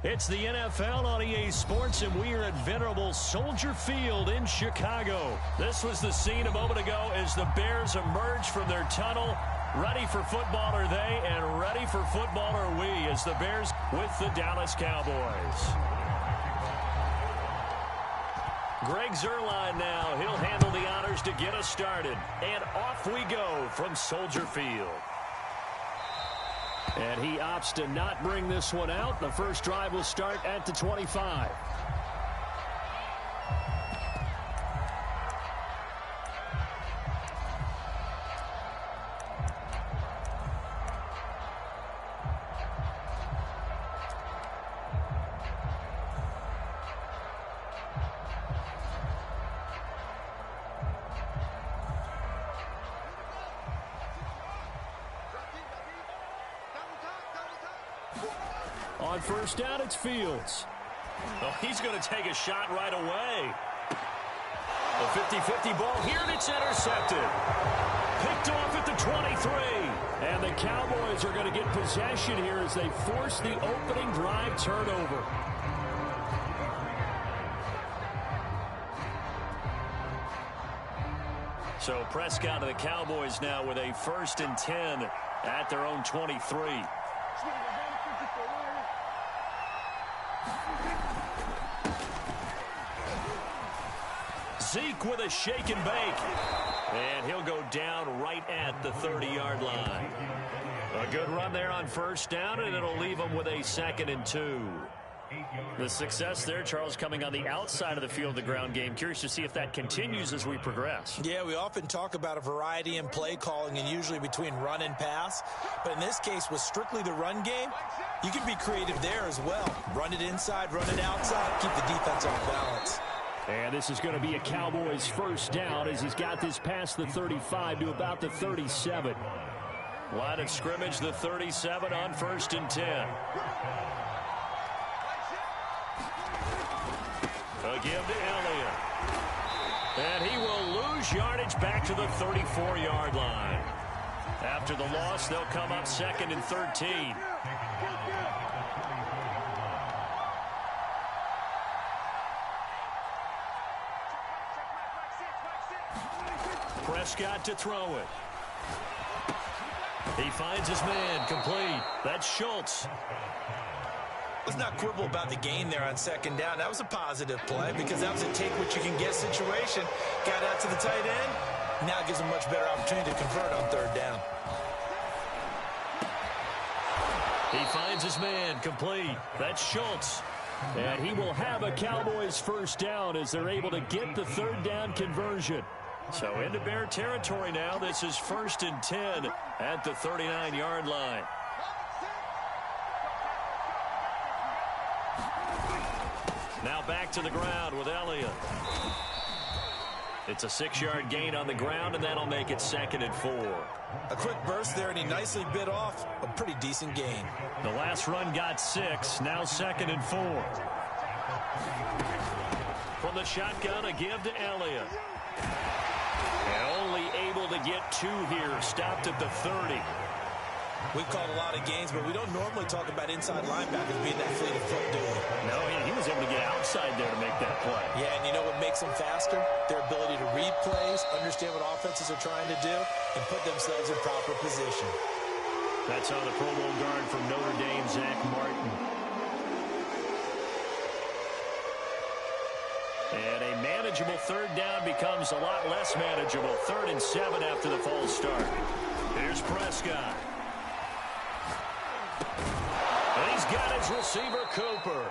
It's the NFL on EA Sports, and we are at venerable Soldier Field in Chicago. This was the scene a moment ago as the Bears emerged from their tunnel. Ready for football are they, and ready for football are we, as the Bears with the Dallas Cowboys. Greg Zuerlein now. He'll handle the honors to get us started. And off we go from Soldier Field. And he opts to not bring this one out. The first drive will start at the 25. On first down, it's Fields. Oh, he's going to take a shot right away. The 50-50 ball here, and it's intercepted. Picked off at the 23. And the Cowboys are going to get possession here as they force the opening drive turnover. So Prescott of the Cowboys now with a 1st and 10 at their own 23. Zeke with a shake and bake. And he'll go down right at the 30-yard line. A good run there on first down, and it'll leave him with a 2nd and 2. The success there, Charles, coming on the outside of the field, the ground game. Curious to see if that continues as we progress. Yeah, we often talk about a variety in play calling and usually between run and pass. But in this case, with strictly the run game, you can be creative there as well. Run it inside, run it outside, keep the defense on balance. And this is going to be a Cowboys first down as he's got this past the 35 to about the 37. Line of scrimmage, the 37 on 1st and 10. A give to Elliott. And he will lose yardage back to the 34-yard line. After the loss, they'll come up 2nd and 13. Prescott to throw it. He finds his man, complete. That's Schultz. Let's not quibble about the gain there on 2nd down. That was a positive play because that was a take-what-you-can-get situation. Got out to the tight end. Now gives him a much better opportunity to convert on 3rd down. He finds his man, complete. That's Schultz. And he will have a Cowboys first down as they're able to get the 3rd down conversion. So into Bear territory now. This is 1st and 10 at the 39-yard line. Now back to the ground with Elliott. It's a 6-yard gain on the ground, and that'll make it 2nd and 4. A quick burst there, and he nicely bit off a pretty decent gain. The last run got 6, now 2nd and 4. From the shotgun, a give to Elliott. And only able to get 2 here, stopped at the 30. We've called a lot of games, but we don't normally talk about inside linebackers being that fleet of foot, do we? No, he was able to get outside there to make that play. Yeah, and you know what makes them faster? Their ability to read plays, understand what offenses are trying to do, and put themselves in proper position. That's on the Pro Bowl guard from Notre Dame, Zach Martin. And a manageable 3rd down becomes a lot less manageable. 3rd and 7 after the false start. Here's Prescott. And he's got his receiver, Cooper.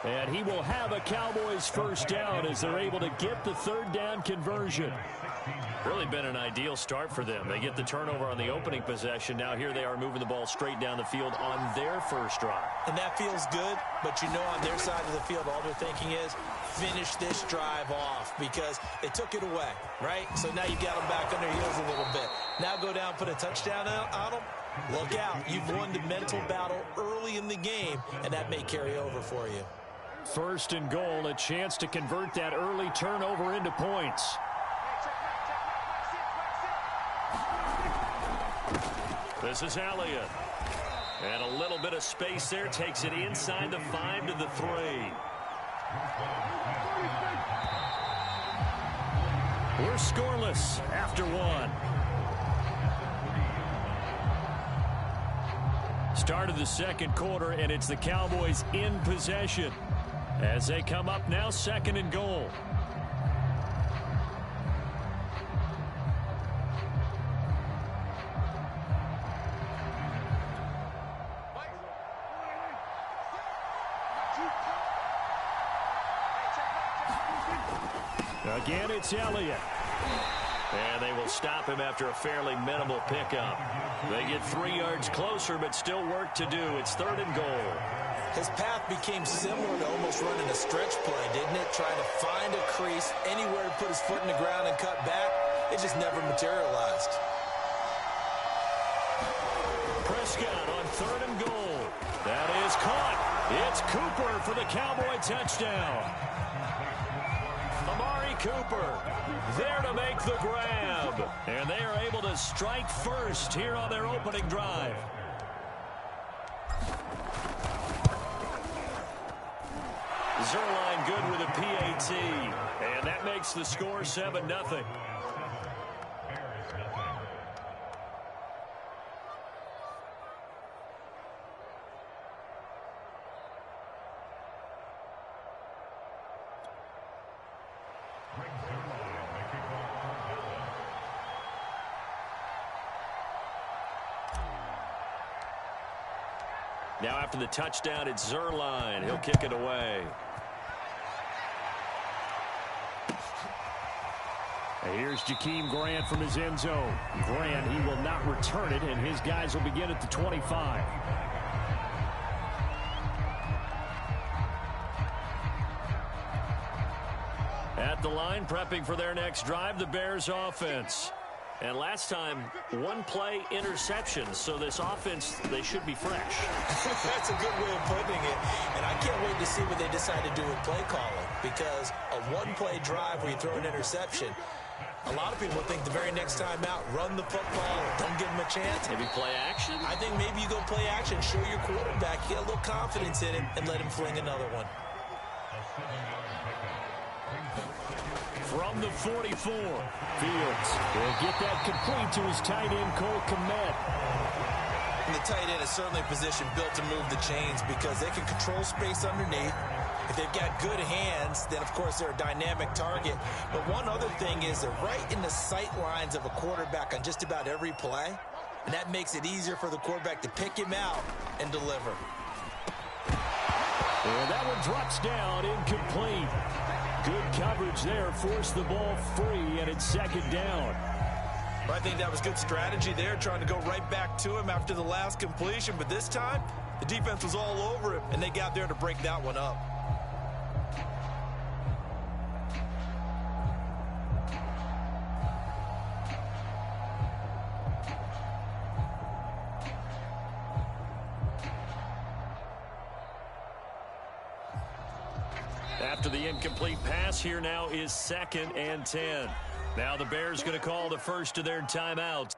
And he will have a Cowboys first down as they're able to get the 3rd down conversion. Really been an ideal start for them. They get the turnover on the opening possession. Now here they are moving the ball straight down the field on their first drive. And that feels good, but you know on their side of the field all they're thinking is finish this drive off because they took it away, right? So now you got them back on their heels a little bit. Now go down, put a touchdown on them. Look out. You've won the mental battle early in the game, and that may carry over for you. 1st and goal, a chance to convert that early turnover into points. This is Elliott. And a little bit of space there takes it inside the 5 to the 3. We're scoreless after 1. Start of the second quarter, and it's the Cowboys in possession as they come up now 2nd and goal. Again, it's Elliott. And they will stop him after a fairly minimal pickup. They get 3 yards closer, but still work to do. It's 3rd and goal. His path became similar to almost running a stretch play, didn't it? Trying to find a crease, anywhere to put his foot in the ground and cut back. It just never materialized. Prescott on 3rd and goal. That is caught. It's Cooper for the Cowboy touchdown. Amari Cooper there to make the grab. And they are able to strike first here on their opening drive. Zerline good with a PAT. And that makes the score 7-0. Now after the touchdown, it's Zerline. He'll kick it away. Here's Jakeem Grant from his end zone. Grant, he will not return it, and his guys will begin at the 25. At the line, prepping for their next drive, the Bears offense. And last time, 1-play interception. So this offense, they should be fresh. That's a good way of putting it. And I can't wait to see what they decide to do with play calling. Because a 1-play drive where you throw an interception, a lot of people think the very next time out, run the football, don't give them a chance. Maybe play action? I think maybe you go play action, show your quarterback, get a little confidence in it, and let him fling another one. From the 44, Fields will get that complete to his tight end, Cole Kmet. And the tight end is certainly a position built to move the chains because they can control space underneath. If they've got good hands, then, of course, they're a dynamic target. But one other thing is they're right in the sight lines of a quarterback on just about every play, and that makes it easier for the quarterback to pick him out and deliver. And that one drops down, incomplete. Good coverage there, forced the ball free, and it's 2nd down. I think that was good strategy there, trying to go right back to him after the last completion. But this time, the defense was all over him, and they got there to break that one up. After the incomplete pass, here now is 2nd and 10. Now the Bears going to call the first of their timeouts.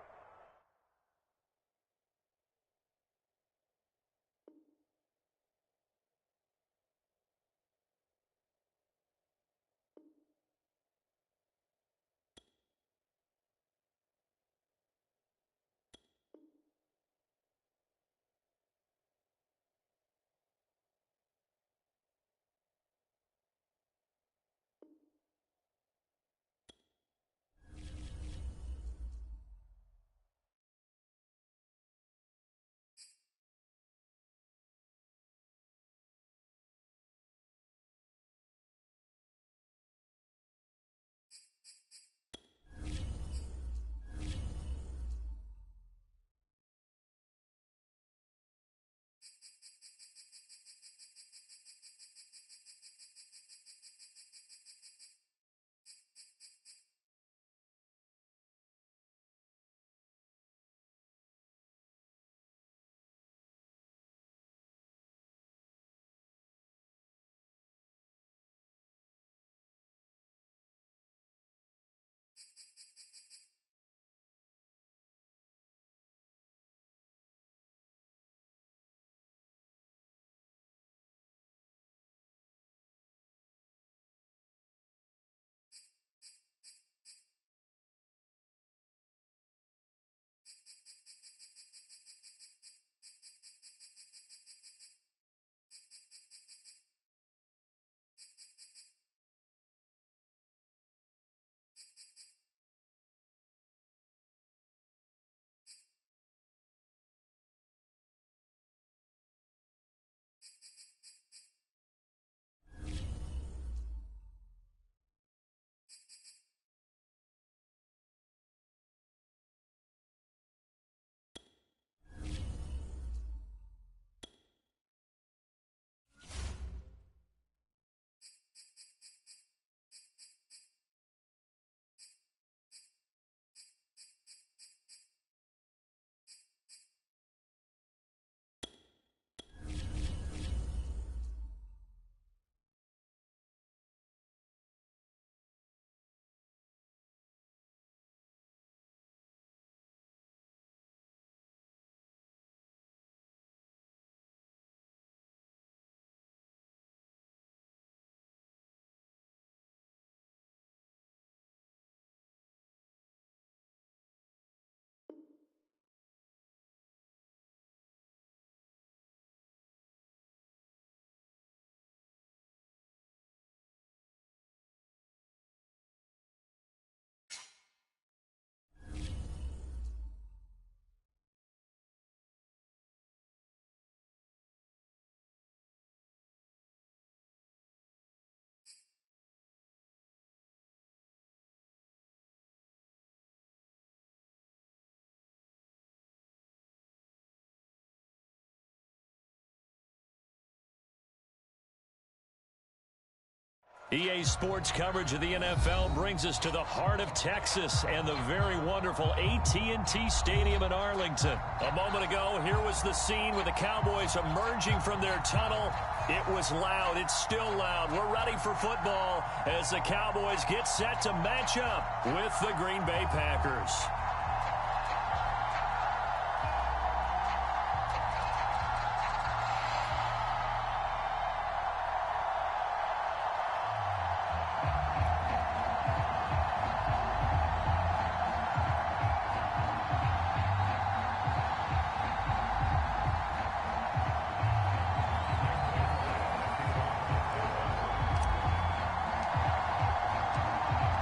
EA Sports coverage of the NFL brings us to the heart of Texas and the very wonderful AT&T Stadium in Arlington. A moment ago, here was the scene with the Cowboys emerging from their tunnel. It was loud. It's still loud. We're ready for football as the Cowboys get set to match up with the Green Bay Packers.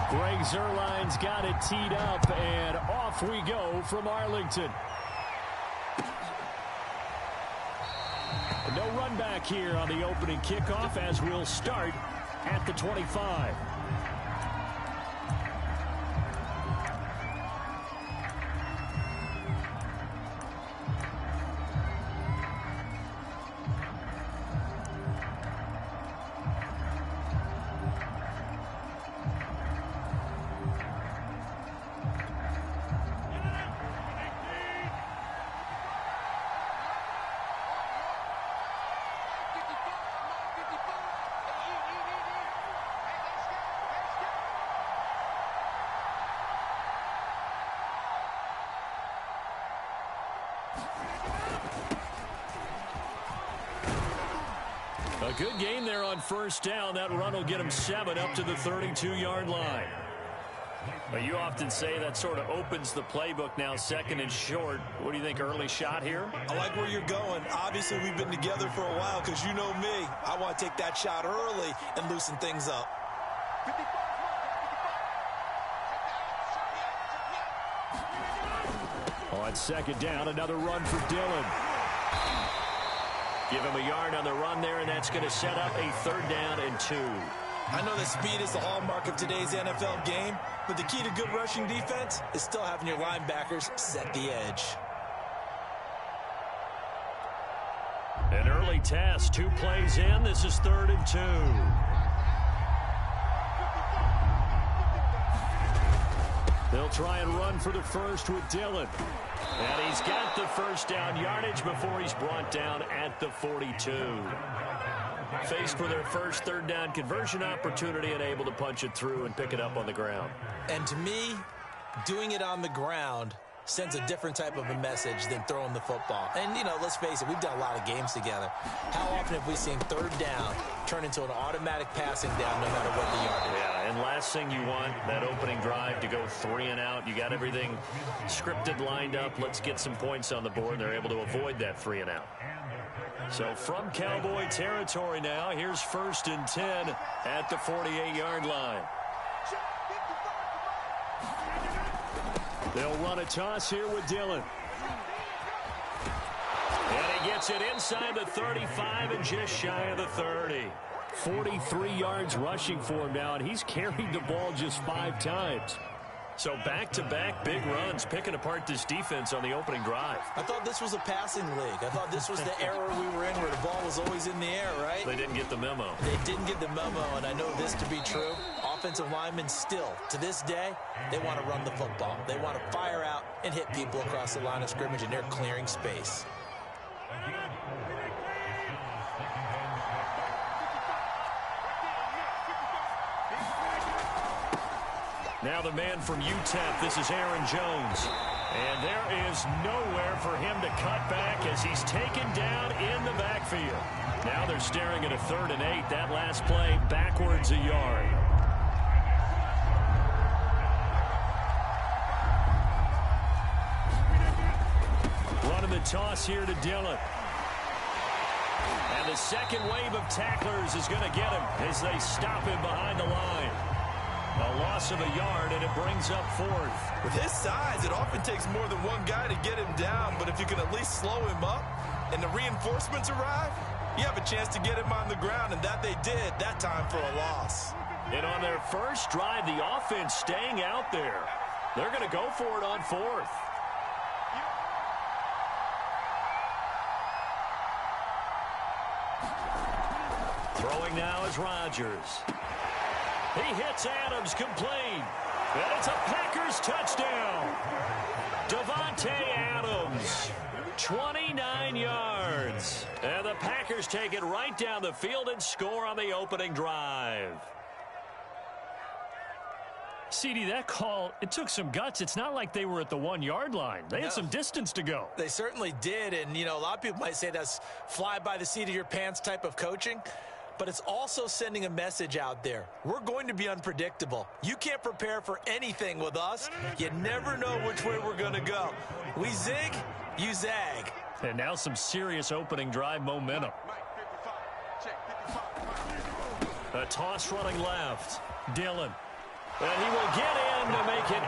Greg Zuerlein's got it teed up, and off we go from Arlington. No run back here on the opening kickoff as we'll start at the 25. A good game there on first down. That run will get him 7 up to the 32-yard line. But you often say that sort of opens the playbook now, second and short. What do you think, early shot here? I like where you're going. Obviously, we've been together for a while because you know me. I want to take that shot early and loosen things up. On second down, another run for Dillon. Give him a yard on the run there, and that's going to set up a 3rd down and 2. I know that speed is the hallmark of today's NFL game, but the key to good rushing defense is still having your linebackers set the edge. An early test, 2 plays in. This is 3rd and 2. They'll try and run for the first with Dillon. And he's got the first down yardage before he's brought down at the 42. Faced with their first 3rd down conversion opportunity and able to punch it through and pick it up on the ground. And to me, doing it on the ground sends a different type of a message than throwing the football. And, you know, let's face it, we've done a lot of games together. How often have we seen 3rd down turn into an automatic passing down no matter what the yardage? Yeah, and last thing you want, that opening drive to go 3 and out. You got everything scripted, lined up. Let's get some points on the board, and they're able to avoid that 3 and out. So from Cowboy territory now, here's 1st and 10 at the 48-yard line. They'll run a toss here with Dillon. And he gets it inside the 35 and just shy of the 30. 43 yards rushing for him now, and he's carried the ball just 5 times. So back-to-back big runs, picking apart this defense on the opening drive. I thought this was a passing league. I thought this was the era we were in where the ball was always in the air, right? They didn't get the memo. They didn't get the memo, and I know this to be true. Offensive linemen still, to this day, they want to run the football. They want to fire out and hit people across the line of scrimmage, and they're clearing space. Now the man from UTEP, this is Aaron Jones. And there is nowhere for him to cut back as he's taken down in the backfield. Now they're staring at a 3rd and 8. That last play backwards a yard. Running the toss here to Dillon. And the second wave of tacklers is going to get him as they stop him behind the line. A loss of a yard, and it brings up 4th. With his size, it often takes more than one guy to get him down, but if you can at least slow him up and the reinforcements arrive, you have a chance to get him on the ground, and that they did that time for a loss. And on their first drive, the offense staying out there. They're going to go for it on 4th. Throwing now is Rodgers. He hits Adams complete. And it's a Packers touchdown. Davante Adams, 29 yards. And the Packers take it right down the field and score on the opening drive. CD, that call, it took some guts. It's not like they were at the 1-yard line. They had some distance to go. They certainly did. And, you know, a lot of people might say that's fly by the seat of your pants type of coaching. But it's also sending a message out there. We're going to be unpredictable. You can't prepare for anything with us. You never know which way we're going to go. We zig, you zag. And now some serious opening drive momentum. A toss running left. Dillon. And he will get in to make it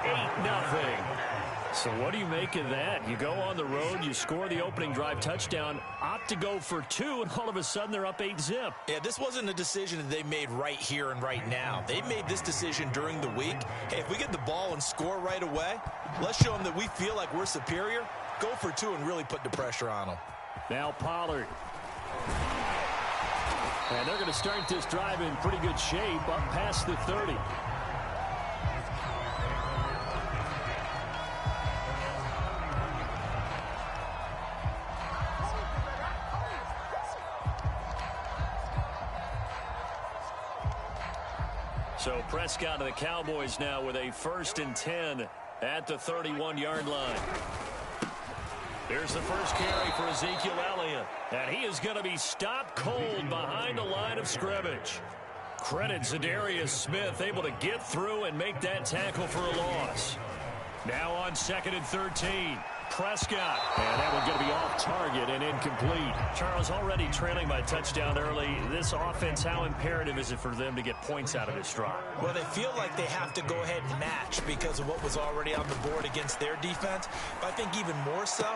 8-0. So what do you make of that? You go on the road, you score the opening drive touchdown, opt to go for 2, and all of a sudden they're up 8-zip. Yeah, this wasn't a decision that they made right here and right now. They made this decision during the week. Hey, if we get the ball and score right away, let's show them that we feel like we're superior. Go for 2 and really put the pressure on them. Now Pollard. And they're going to start this drive in pretty good shape up past the 30. So Prescott of the Cowboys now with a 1st and 10 at the 31-yard line. Here's the first carry for Ezekiel Elliott. And he is going to be stopped cold behind the line of scrimmage. Credit Zadarius Smith, able to get through and make that tackle for a loss. Now on 2nd and 13. Prescott. And that one's going to be off target and incomplete. Charles, already trailing by touchdown early. This offense, how imperative is it for them to get points out of this drive? Well, they feel like they have to go ahead and match because of what was already on the board against their defense. But I think even more so,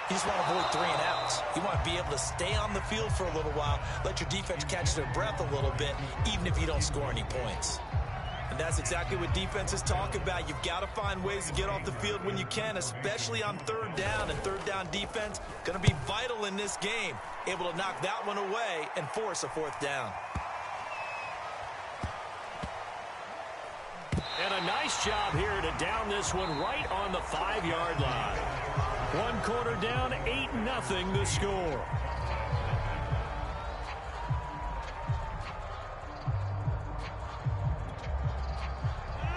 you just want to avoid 3 and outs. You want to be able to stay on the field for a little while, let your defense catch their breath a little bit, even if you don't score any points. And that's exactly what defenses talk about. You've got to find ways to get off the field when you can, especially on 3rd down. And 3rd down defense going to be vital in this game. Able to knock that one away and force a 4th down. And a nice job here to down this one right on the 5-yard line. 1 quarter down, 8-0 the score.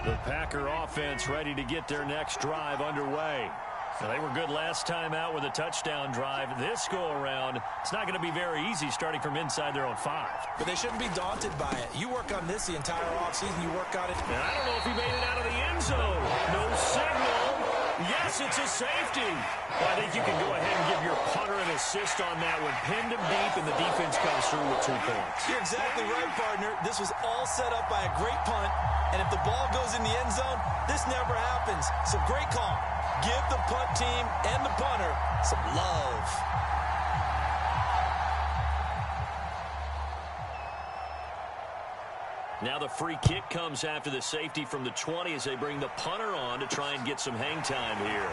The Packer offense ready to get their next drive underway. So they were good last time out with a touchdown drive. This go-around, it's not going to be very easy starting from inside their own 5. But they shouldn't be daunted by it. You work on this the entire offseason. You work on it. And I don't know if he made it out of the end zone. No signal. Yes, it's a safety. Well, I think you can go ahead and give your punter an assist on that one. Pinned him deep, and the defense comes through with 2 points. You're exactly right, partner. This was all set up by a great punt. And if the ball goes in the end zone, this never happens. So great call. Give the punt team and the punter some love. Now the free kick comes after the safety from the 20 as they bring the punter on to try and get some hang time here.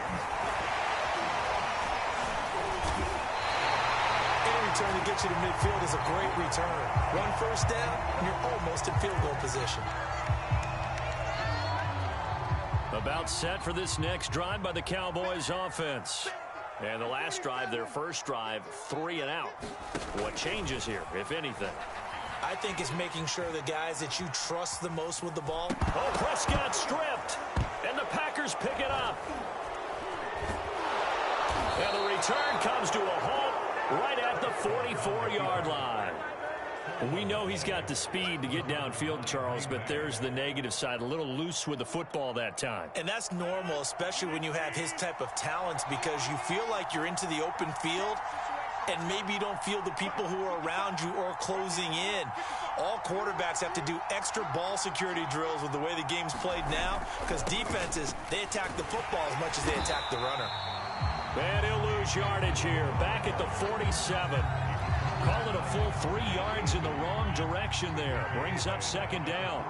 Any return to get you to midfield is a great return. 1 first down, and you're almost in field goal position. About set for this next drive by the Cowboys offense. And the last drive, their first drive, 3 and out. What changes here, if anything? I think it's making sure the guys that you trust the most with the ball. Oh, Prescott stripped. And the Packers pick it up. And the return comes to a halt right at the 44-yard line. We know he's got the speed to get downfield, Charles, but there's the negative side. A little loose with the football that time. And that's normal, especially when you have his type of talents, because you feel like you're into the open field, and maybe you don't feel the people who are around you or closing in. All quarterbacks have to do extra ball security drills with the way the game's played now, because defenses, they attack the football as much as they attack the runner. And he'll lose yardage here, back at the 47. Call it a full 3 yards in the wrong direction there. Brings up 2nd down.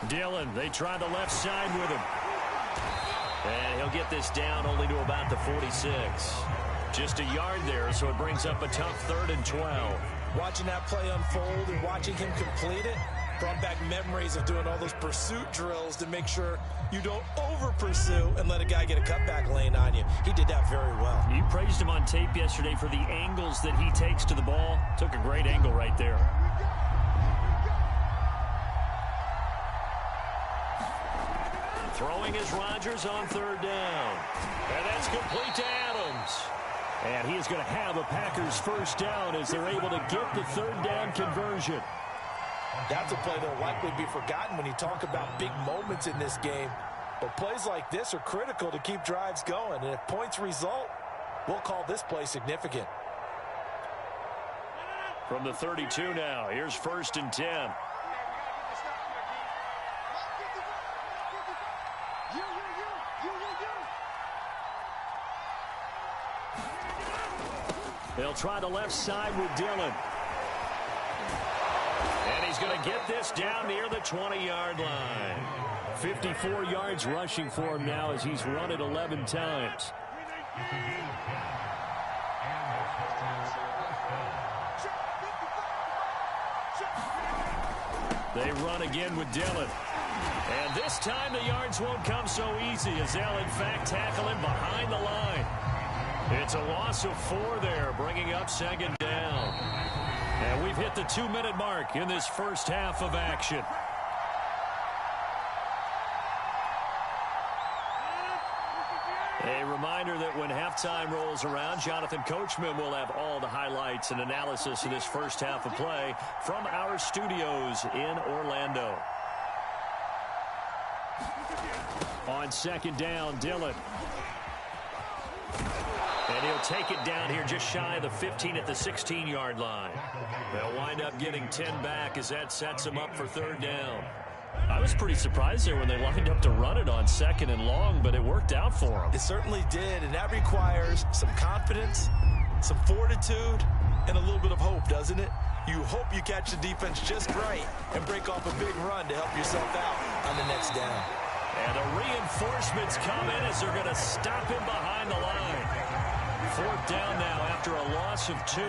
Dillon, they try the left side with him. And he'll get this down only to about the 46. Just a yard there, so it brings up a tough 3rd and 12. Watching that play unfold and watching him complete it brought back memories of doing all those pursuit drills to make sure you don't over-pursue and let a guy get a cutback lane on you. He did that very well. You praised him on tape yesterday for the angles that he takes to the ball. Took a great angle right there. Throwing is Rodgers on 3rd down. And that's complete to Adams. And he is going to have a Packers first down as they're able to get the 3rd down conversion. That's a play that will likely be forgotten when you talk about big moments in this game. But plays like this are critical to keep drives going. And if points result, we'll call this play significant. From the 32 now, here's 1st and 10. They'll try the left side with Dillon. And he's going to get this down near the 20-yard line. 54 yards rushing for him now as he's run it 11 times. They run again with Dillon. And this time the yards won't come so easy as they'll in fact tackle him behind the line. It's a loss of 4 there, bringing up 2nd down. And we've hit the 2-minute mark in this first half of action. A reminder that when halftime rolls around, Jonathan Coachman will have all the highlights and analysis of this first half of play from our studios in Orlando. On 2nd down, Dillon. And he'll take it down here just shy of the 15 at the 16-yard line. They'll wind up getting 10 back as that sets them up for 3rd down. I was pretty surprised there when they lined up to run it on 2nd and long, but it worked out for them. It certainly did, and that requires some confidence, some fortitude, and a little bit of hope, doesn't it? You hope you catch the defense just right and break off a big run to help yourself out on the next down. And the reinforcements come in as they're going to stop him behind the line. 4th down now after a loss of 2.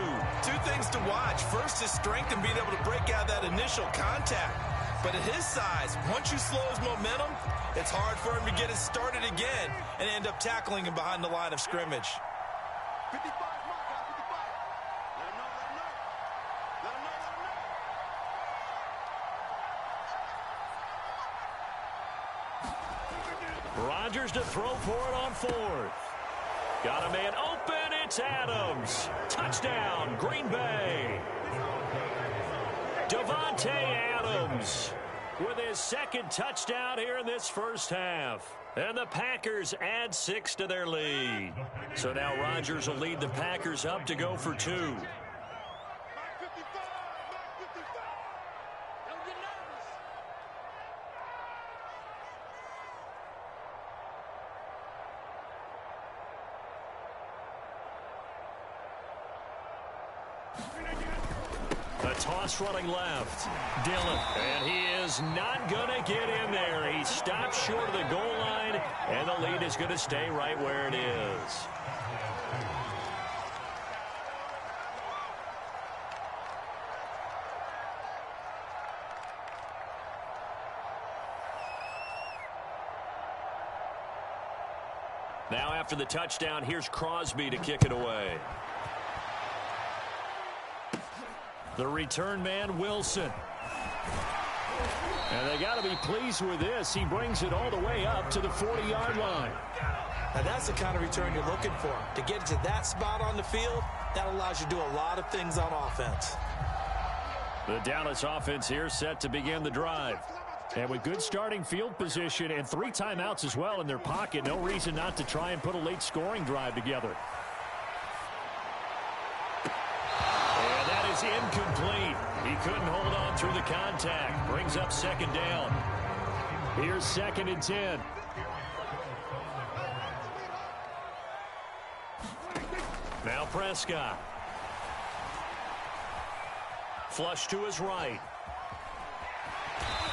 2 things to watch. First, his strength and being able to break out that initial contact. But at his size, once you slow his momentum, it's hard for him to get it started again and end up tackling him behind the line of scrimmage. 55, mark, 55. Let him know, let him know. Let him know, let him know. Rodgers to throw for it on 4th. Got a man open. It's Adams. Touchdown, Green Bay. Davante Adams with his 2nd touchdown here in this first half. And the Packers add 6 to their lead. So now Rodgers will lead the Packers up to go for 2. Mark 55, mark 55. Don't get nervous. A toss running left. Dillon. And he is not going to get in there. He stops short of the goal line, and the lead is going to stay right where it is. Now after the touchdown, here's Crosby to kick it away. The return man, Wilson. And they got to be pleased with this. He brings it all the way up to the 40-yard line. Now that's the kind of return you're looking for. To get to that spot on the field, that allows you to do a lot of things on offense. The Dallas offense here set to begin the drive. And with good starting field position and 3 timeouts as well in their pocket, no reason not to try and put a late scoring drive together. And that is incomplete. He couldn't hold on through the contact. Brings up 2nd down. Here's 2nd and 10. Now Prescott. Flush to his right.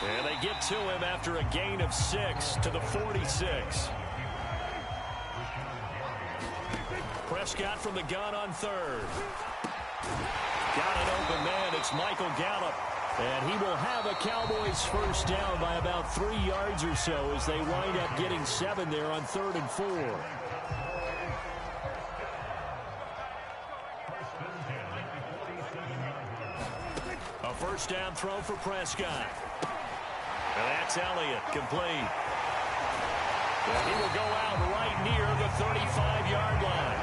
And they get to him after a gain of 6 to the 46. Prescott from the gun on third. Got an open man. It's Michael Gallup. And he will have a Cowboys first down by about 3 yards or so as they wind up getting 7 there on 3rd and 4. A first down throw for Prescott. And that's Elliott, complete. And he will go out right near the 35-yard line.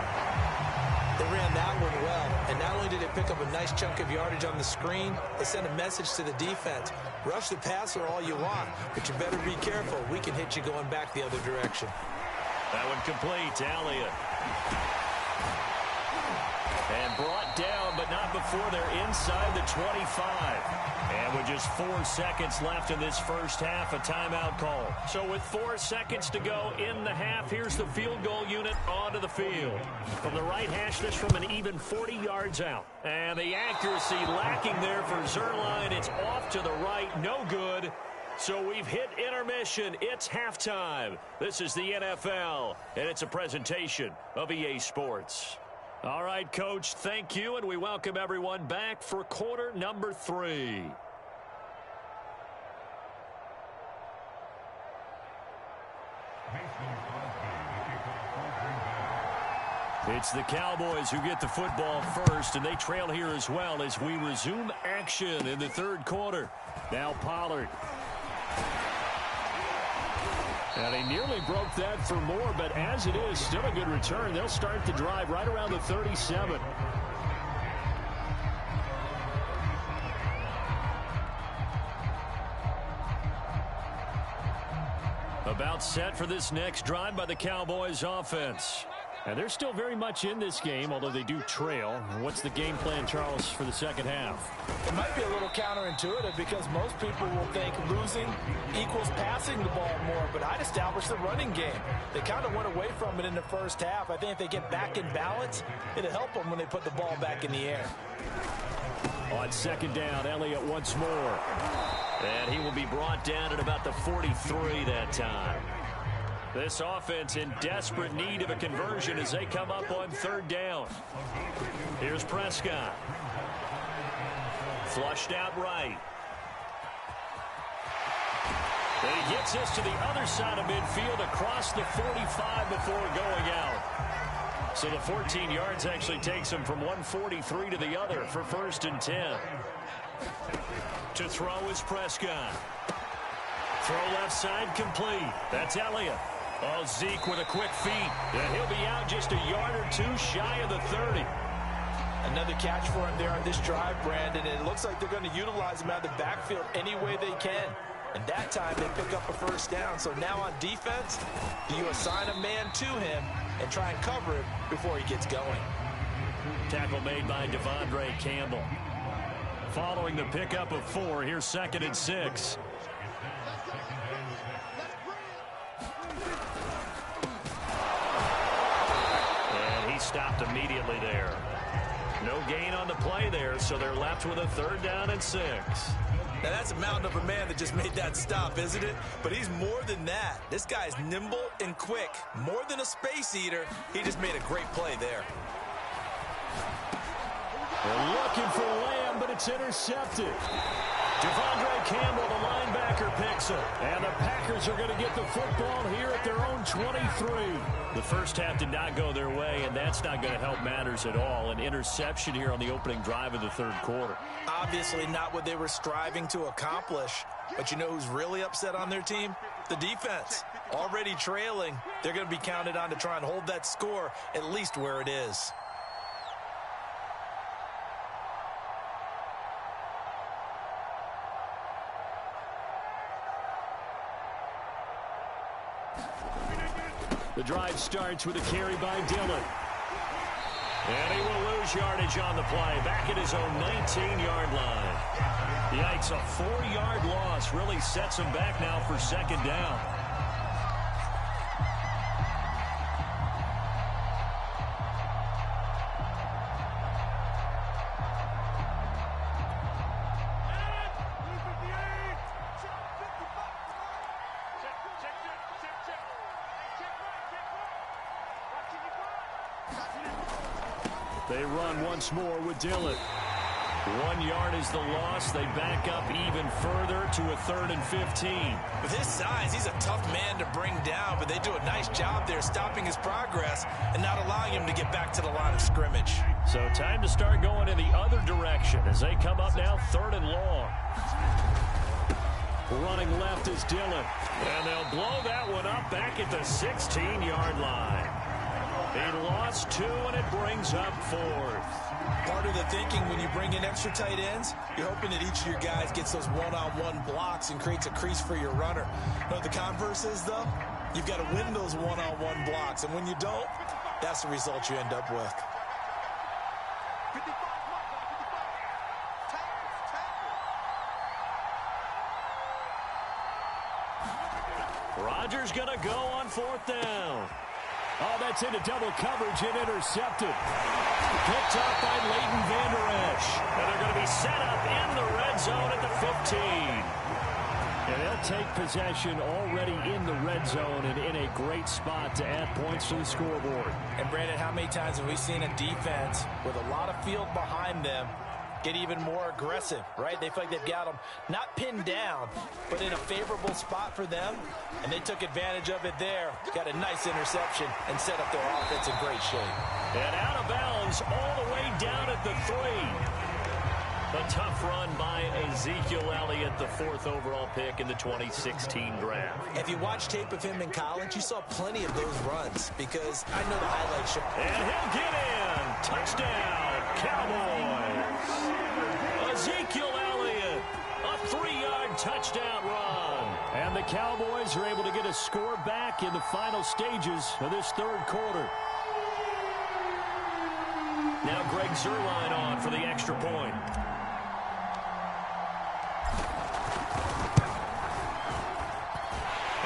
They ran that one well, and not only did it pick up a nice chunk of yardage on the screen, it sent a message to the defense. Rush the passer all you want, but you better be careful. We can hit you going back the other direction. That one complete to Elliott. And brought down, but not before they're inside the 25. And with just 4 seconds left in this first half, a timeout call. So with 4 seconds to go in the half, here's the field goal unit onto the field. From the right hash, this from an even 40 yards out. And the accuracy lacking there for Zuerlein. It's off to the right, no good. So we've hit intermission. It's halftime. This is the NFL, and it's a presentation of EA Sports. All right, Coach, thank you, and we welcome everyone back for quarter number 3. It's the Cowboys who get the football first, and they trail here as well as we resume action in the 3rd quarter. Now Pollard. And he nearly broke that for more, but as it is, still a good return. They'll start the drive right around the 37. About set for this next drive by the Cowboys offense. And they're still very much in this game, although they do trail. What's the game plan, Charles, for the second half? It might be a little counterintuitive because most people will think losing equals passing the ball more, but I'd establish the running game. They kind of went away from it in the first half. I think if they get back in balance, it'll help them when they put the ball back in the air. On second down, Elliott once more. And he will be brought down at about the 43 that time. This offense in desperate need of a conversion as they come up on 3rd down. Here's Prescott. Flushed out right. And he gets this to the other side of midfield across the 45 before going out. So the 14 yards actually takes him from 143 to the other for 1st and 10. To throw is Prescott. Throw left side complete. That's Elliott. Oh, Zeke with a quick feet. And he'll be out just a yard or 2 shy of the 30. Another catch for him there on this drive, Brandon. And it looks like they're going to utilize him out of the backfield any way they can. And that time they pick up a first down. So now on defense, do you assign a man to him and try and cover him before he gets going? Tackle made by Devondre Campbell. Following the pickup of 4, here's 2nd and 6. Stopped immediately there. No gain on the play there, so they're left with a 3rd down and 6. Now that's a mountain of a man that just made that stop, isn't it? But he's more than that. This guy's nimble and quick. More than a space eater, he just made a great play there. They're looking for Lamb, but it's intercepted. Devondre Campbell, the linebacker, picks it. And the Packers are going to get the football here at their own 23. The first half did not go their way, and that's not going to help matters at all. An interception here on the opening drive of the 3rd quarter. Obviously not what they were striving to accomplish. But you know who's really upset on their team? The defense. Already trailing, they're going to be counted on to try and hold that score at least where it is. The drive starts with a carry by Dillon. And he will lose yardage on the play. Back at his own 19-yard line. Yikes, a 4-yard loss really sets him back now for 2nd down. They run once more with Dillon. 1 yard is the loss. They back up even further to a 3rd and 15. With his size, he's a tough man to bring down, but they do a nice job there stopping his progress and not allowing him to get back to the line of scrimmage. So time to start going in the other direction as they come up now 3rd and long. Running left is Dillon. And they'll blow that one up back at the 16-yard line. He lost 2, and it brings up 4th. Part of the thinking when you bring in extra tight ends, you're hoping that each of your guys gets those one-on-one blocks and creates a crease for your runner. You know what the converse is, though? You've got to win those one-on-one blocks, and when you don't, that's the result you end up with. 55, Rodgers going to go on 4th down. Oh, that's into double coverage and intercepted. Picked up by Leighton Vander Esch. And they're going to be set up in the red zone at the 15. And they'll take possession already in the red zone and in a great spot to add points to the scoreboard. And, Brandon, how many times have we seen a defense with a lot of field behind them get even more aggressive, right? They feel like they've got them not pinned down, but in a favorable spot for them, and they took advantage of it there. Got a nice interception and set up their offense in great shape. And out of bounds all the way down at the 3. A tough run by Ezekiel Elliott, the 4th overall pick in the 2016 draft. If you watch tape of him in college, you saw plenty of those runs because I know the highlights show. And he'll get in. Touchdown, Cowboys. Ezekiel Elliott, a 3-yard touchdown run. And the Cowboys are able to get a score back in the final stages of this 3rd quarter. Now Greg Zuerlein on for the extra point.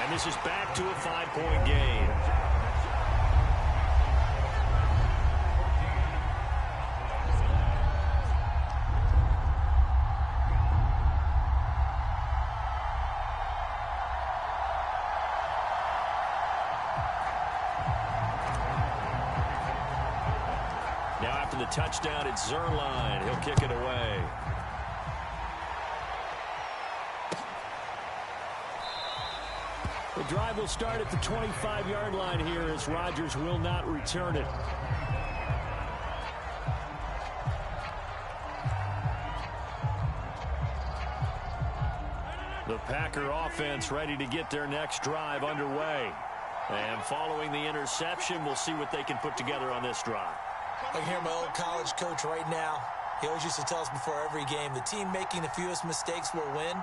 And this is back to a 5-point game. Now after the touchdown, it's Zuerlein. He'll kick it away. The drive will start at the 25-yard line here as Rodgers will not return it. The Packer offense ready to get their next drive underway. And following the interception, we'll see what they can put together on this drive. I can hear my old college coach right now. He always used to tell us before every game, the team making the fewest mistakes will win.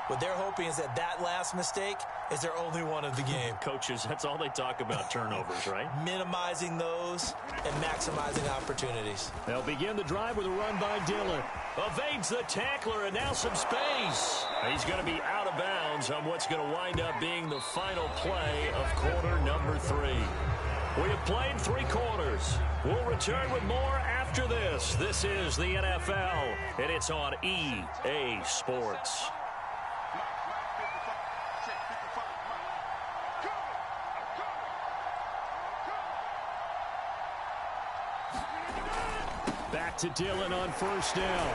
What they're hoping is that that last mistake is their only one of the game. Coaches, that's all they talk about, turnovers, right? Minimizing those and maximizing opportunities. They'll begin the drive with a run by Dillon. Evades the tackler and now some space. He's going to be out of bounds on what's going to wind up being the final play of quarter number 3. We have played 3 quarters. We'll return with more after this. This is the NFL, and it's on EA Sports. Back to Dillon on 1st down.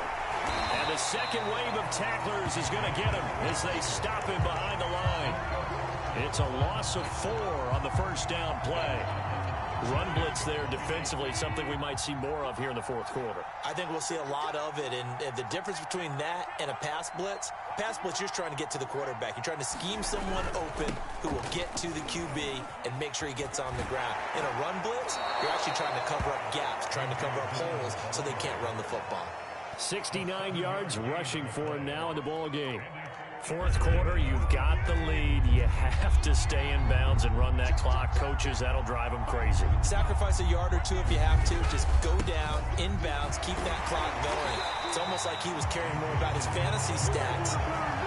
And the second wave of tacklers is going to get him as they stop him behind the line. It's a loss of 4 on the 1st down play. Run blitz there defensively, something we might see more of here in the 4th quarter. I think we'll see a lot of it, and the difference between that and a pass blitz, you're just trying to get to the quarterback. You're trying to scheme someone open who will get to the QB and make sure he gets on the ground. In a run blitz, you're actually trying to cover up gaps, trying to cover up holes so they can't run the football. 69 yards rushing for him now in the ball game. 4th quarter, you've got the lead. You have to stay in bounds and run that clock. Coaches, that'll drive them crazy. Sacrifice a yard or 2 if you have to. Just go down, in bounds, keep that clock going. It's almost like he was caring more about his fantasy stats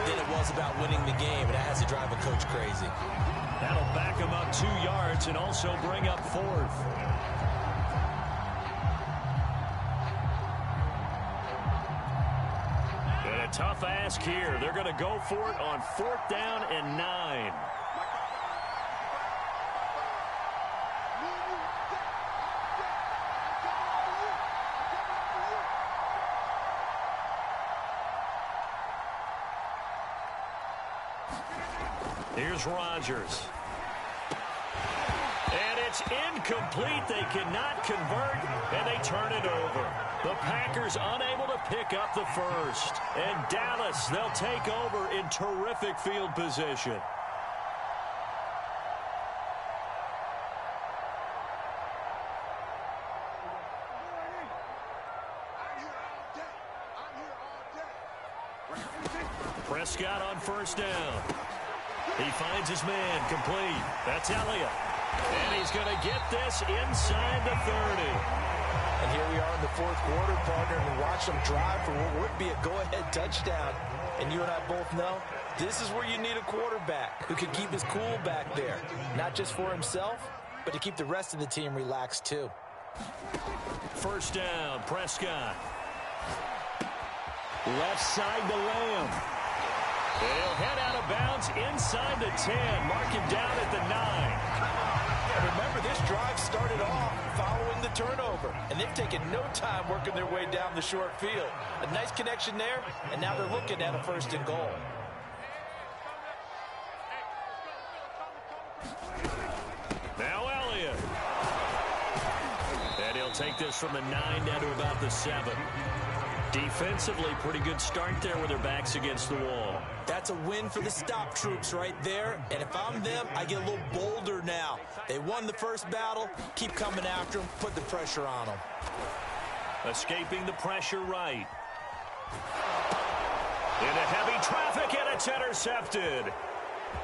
than it was about winning the game, and that has to drive a coach crazy. That'll back him up 2 yards and also bring up 4th. Tough ask here. They're going to go for it on 4th down and 9. Here's Rodgers. And it's incomplete. They cannot convert, and they turn it over. The Packers unable to pick up the first. And Dallas, they'll take over in terrific field position. Prescott on first down. He finds his man complete. That's Elliott. And he's going to get this inside the 30. And here we are in the fourth quarter, partner, and watch them drive for what would be a go-ahead touchdown. And you and I both know this is where you need a quarterback who can keep his cool back there. Not just for himself, but to keep the rest of the team relaxed too. First down, Prescott. Left side to Lamb. He'll head out of bounds inside the 10. Mark him down at the 9. And remember, this drive started off following the turnover. And they've taken no time working their way down the short field. A nice connection there, and now they're looking at a first and goal. Now Elliott. And he'll take this from the 9 down to about the 7. Defensively, pretty good start there with their backs against the wall. That's a win for the stop troops right there. And if I'm them, I get a little bolder now. They won the first battle. Keep coming after them. Put the pressure on them. Escaping the pressure right. Into heavy traffic, and it's intercepted.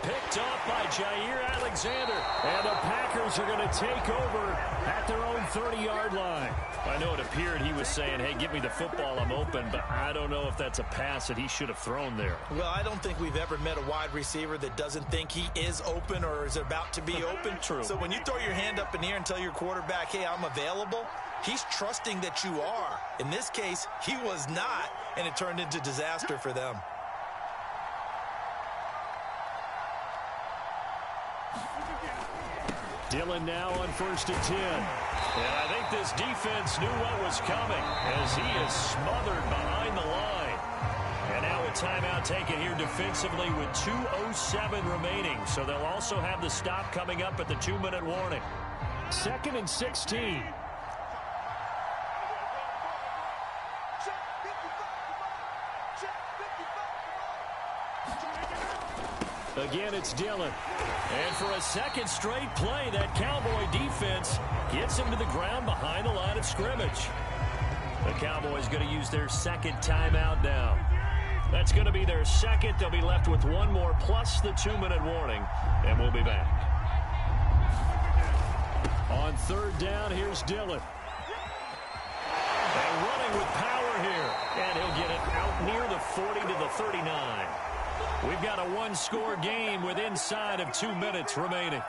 Picked off by Jair Alexander. And the Packers are going to take over at their own 30-yard line. I know it appeared he was saying, hey, give me the football, I'm open, but I don't know if that's a pass that he should have thrown there. Well, I don't think we've ever met a wide receiver that doesn't think he is open or is about to be open. True. So when you throw your hand up in the air and tell your quarterback, hey, I'm available, he's trusting that you are. In this case, he was not, and it turned into disaster for them. Dillon now on first and 10. And I think this defense knew what was coming as he is smothered behind the line. And now a timeout taken here defensively with 2:07 remaining. So they'll also have the stop coming up at the 2-minute warning. 2nd and 16. Again, it's Dillon. And for a second straight play, that Cowboy defense gets him to the ground behind the line of scrimmage. The Cowboys going to use their second timeout now. That's going to be their second. They'll be left with one more plus the 2-minute warning, and we'll be back. On third down, here's Dillon. And running with power here. And he'll get it out near the 40 to the 39. We've got a one-score game with inside of 2 minutes remaining.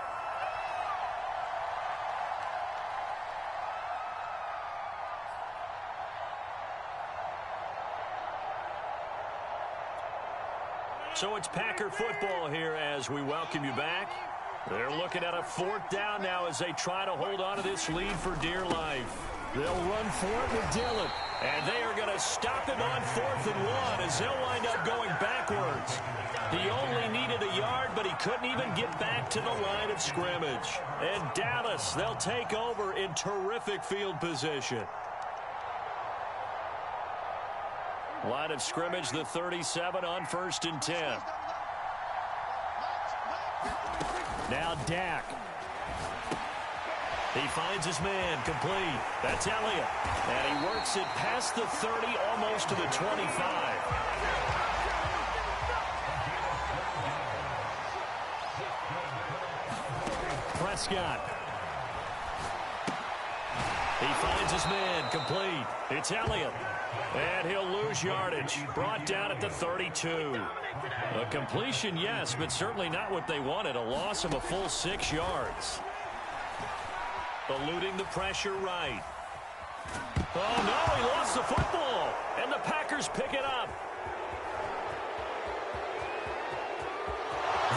So it's Packer football here as we welcome you back. They're looking at a fourth down now as they try to hold on to this lead for dear life. They'll run for it with Dillon. And they are going to stop him on 4th and 1 as they'll wind up going backwards. He only needed a yard, but he couldn't even get back to the line of scrimmage. And Dallas, they'll take over in terrific field position. Line of scrimmage, the 37 on 1st and 10. Now Dak. He finds his man complete. That's Elliott. And he works it past the 30, almost to the 25. Prescott. He finds his man complete. It's Elliott. And he'll lose yardage. Brought down at the 32. A completion, yes, but certainly not what they wanted. A loss of a full 6 yards. Eluding the pressure right. Oh, no, he lost the football. And the Packers pick it up.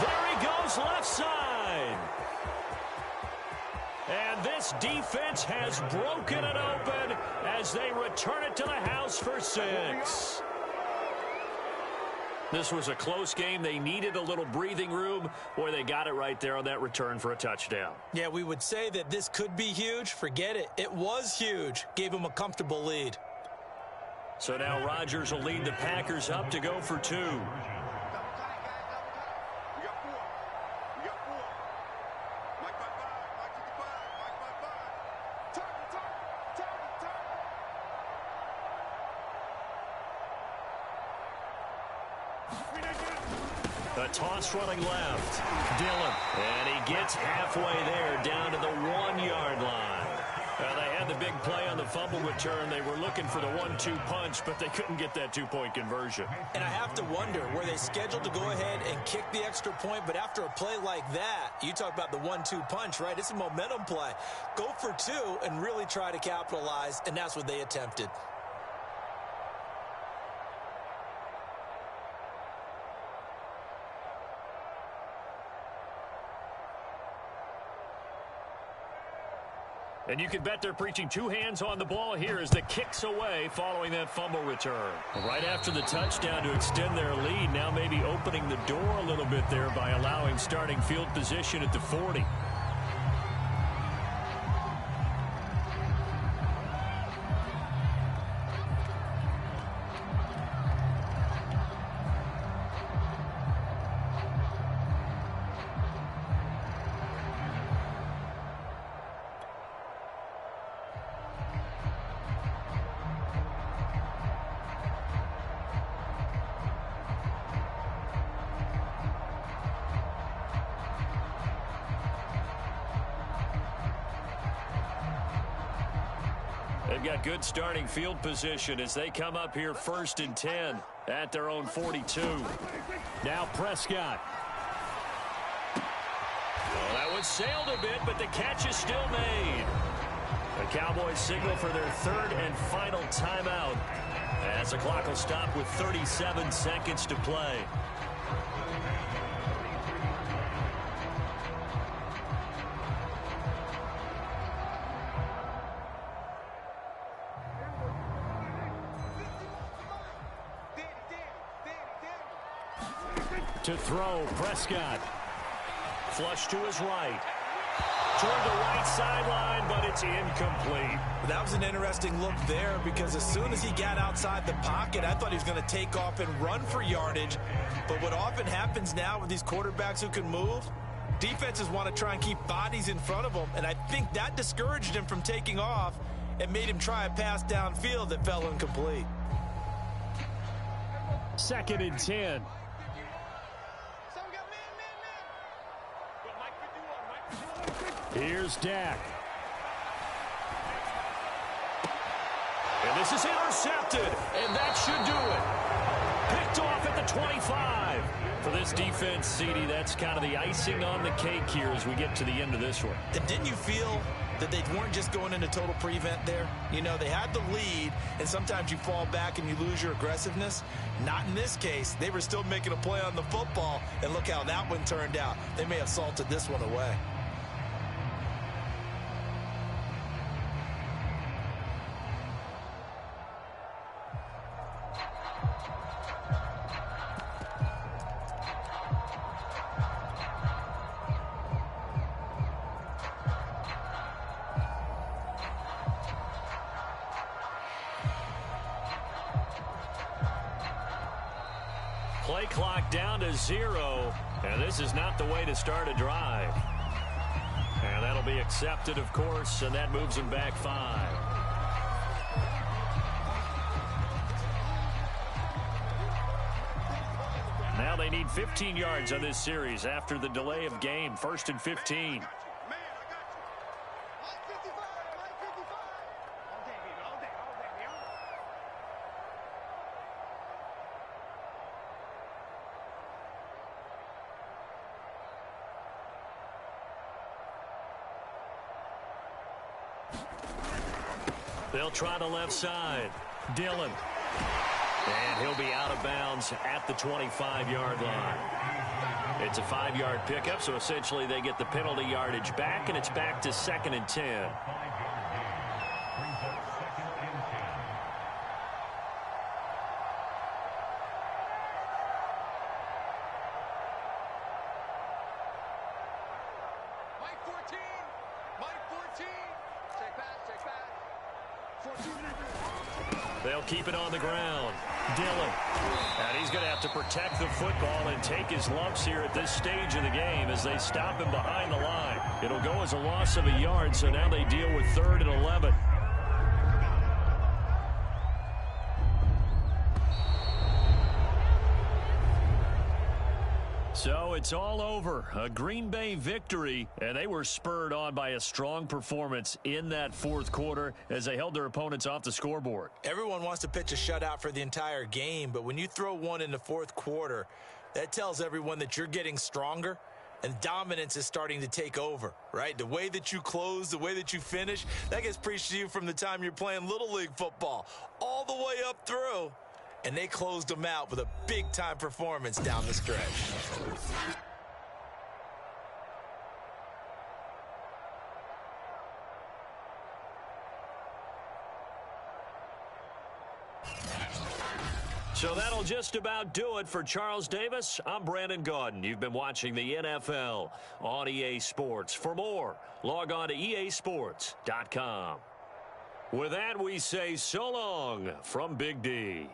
There he goes, left side. And this defense has broken it open as they return it to the house for 6. This was a close game. They needed a little breathing room. Boy, they got it right there on that return for a touchdown. Yeah, we would say that this could be huge. Forget it. It was huge. Gave them a comfortable lead. So now Rodgers will lead the Packers up to go for 2. Double time, guys. Double time. We got 4. We got 4. Mike 55. Mike 55. Mike 55. Target, target, target, target. A toss running left. Dillon. And he gets halfway there down to the 1-yard line. They had the big play on the fumble return. They were looking for the 1-2 punch, but they couldn't get that 2-point conversion. And I have to wonder, were they scheduled to go ahead and kick the extra point? But after a play like that, you talk about the 1-2 punch, right? It's a momentum play. Go for 2 and really try to capitalize, and that's what they attempted. And you can bet they're preaching 2 hands on the ball here as the kick's away following that fumble return. Right after the touchdown to extend their lead, now maybe opening the door a little bit there by allowing starting field position at the 40. They've got good starting field position as they come up here 1st and 10 at their own 42. Now Prescott. Well, that one sailed a bit, but the catch is still made. The Cowboys signal for their 3rd and final timeout as the clock will stop with 37 seconds to play. To throw, Prescott. Flush to his right. Toward the right sideline, but it's incomplete. That was an interesting look there because as soon as he got outside the pocket, I thought he was going to take off and run for yardage. But what often happens now with these quarterbacks who can move, defenses want to try and keep bodies in front of them, and I think that discouraged him from taking off and made him try a pass downfield that fell incomplete. 2nd and 10. Here's Dak. And this is intercepted, and that should do it. Picked off at the 25. For this defense, CD, that's kind of the icing on the cake here as we get to the end of this one. And didn't you feel that they weren't just going into total prevent there? You know, they had the lead, and sometimes you fall back and you lose your aggressiveness. Not in this case. They were still making a play on the football, and look how that one turned out. They may have salted this one away. Play clock down to 0, and this is not the way to start a drive. And that'll be accepted, of course, and that moves them back 5. Now they need 15 yards on this series after the delay of game. 1st and 15. They'll try the left side. Dillon. And he'll be out of bounds at the 25-yard line. It's a 5-yard pickup, so essentially they get the penalty yardage back, and it's back to 2nd and 10. 14. Mike 14. Check pass, check pass. 14. They'll keep it on the ground. Dillon. And he's going to have to protect the football and take his lumps here at this stage of the game as they stop him behind the line. It'll go as a loss of a yard, so now they deal with 3rd and 11. So it's all over. A Green Bay victory, and they were spurred on by a strong performance in that 4th quarter as they held their opponents off the scoreboard. Everyone wants to pitch a shutout for the entire game, but when you throw one in the 4th quarter, that tells everyone that you're getting stronger and dominance is starting to take over, right? The way that you close, the way that you finish, that gets preached to you from the time you're playing Little League football all the way up through. And they closed them out with a big-time performance down the stretch. So that'll just about do it for Charles Davis. I'm Brandon Gaudin. You've been watching the NFL on EA Sports. For more, log on to easports.com. With that, we say so long from Big D.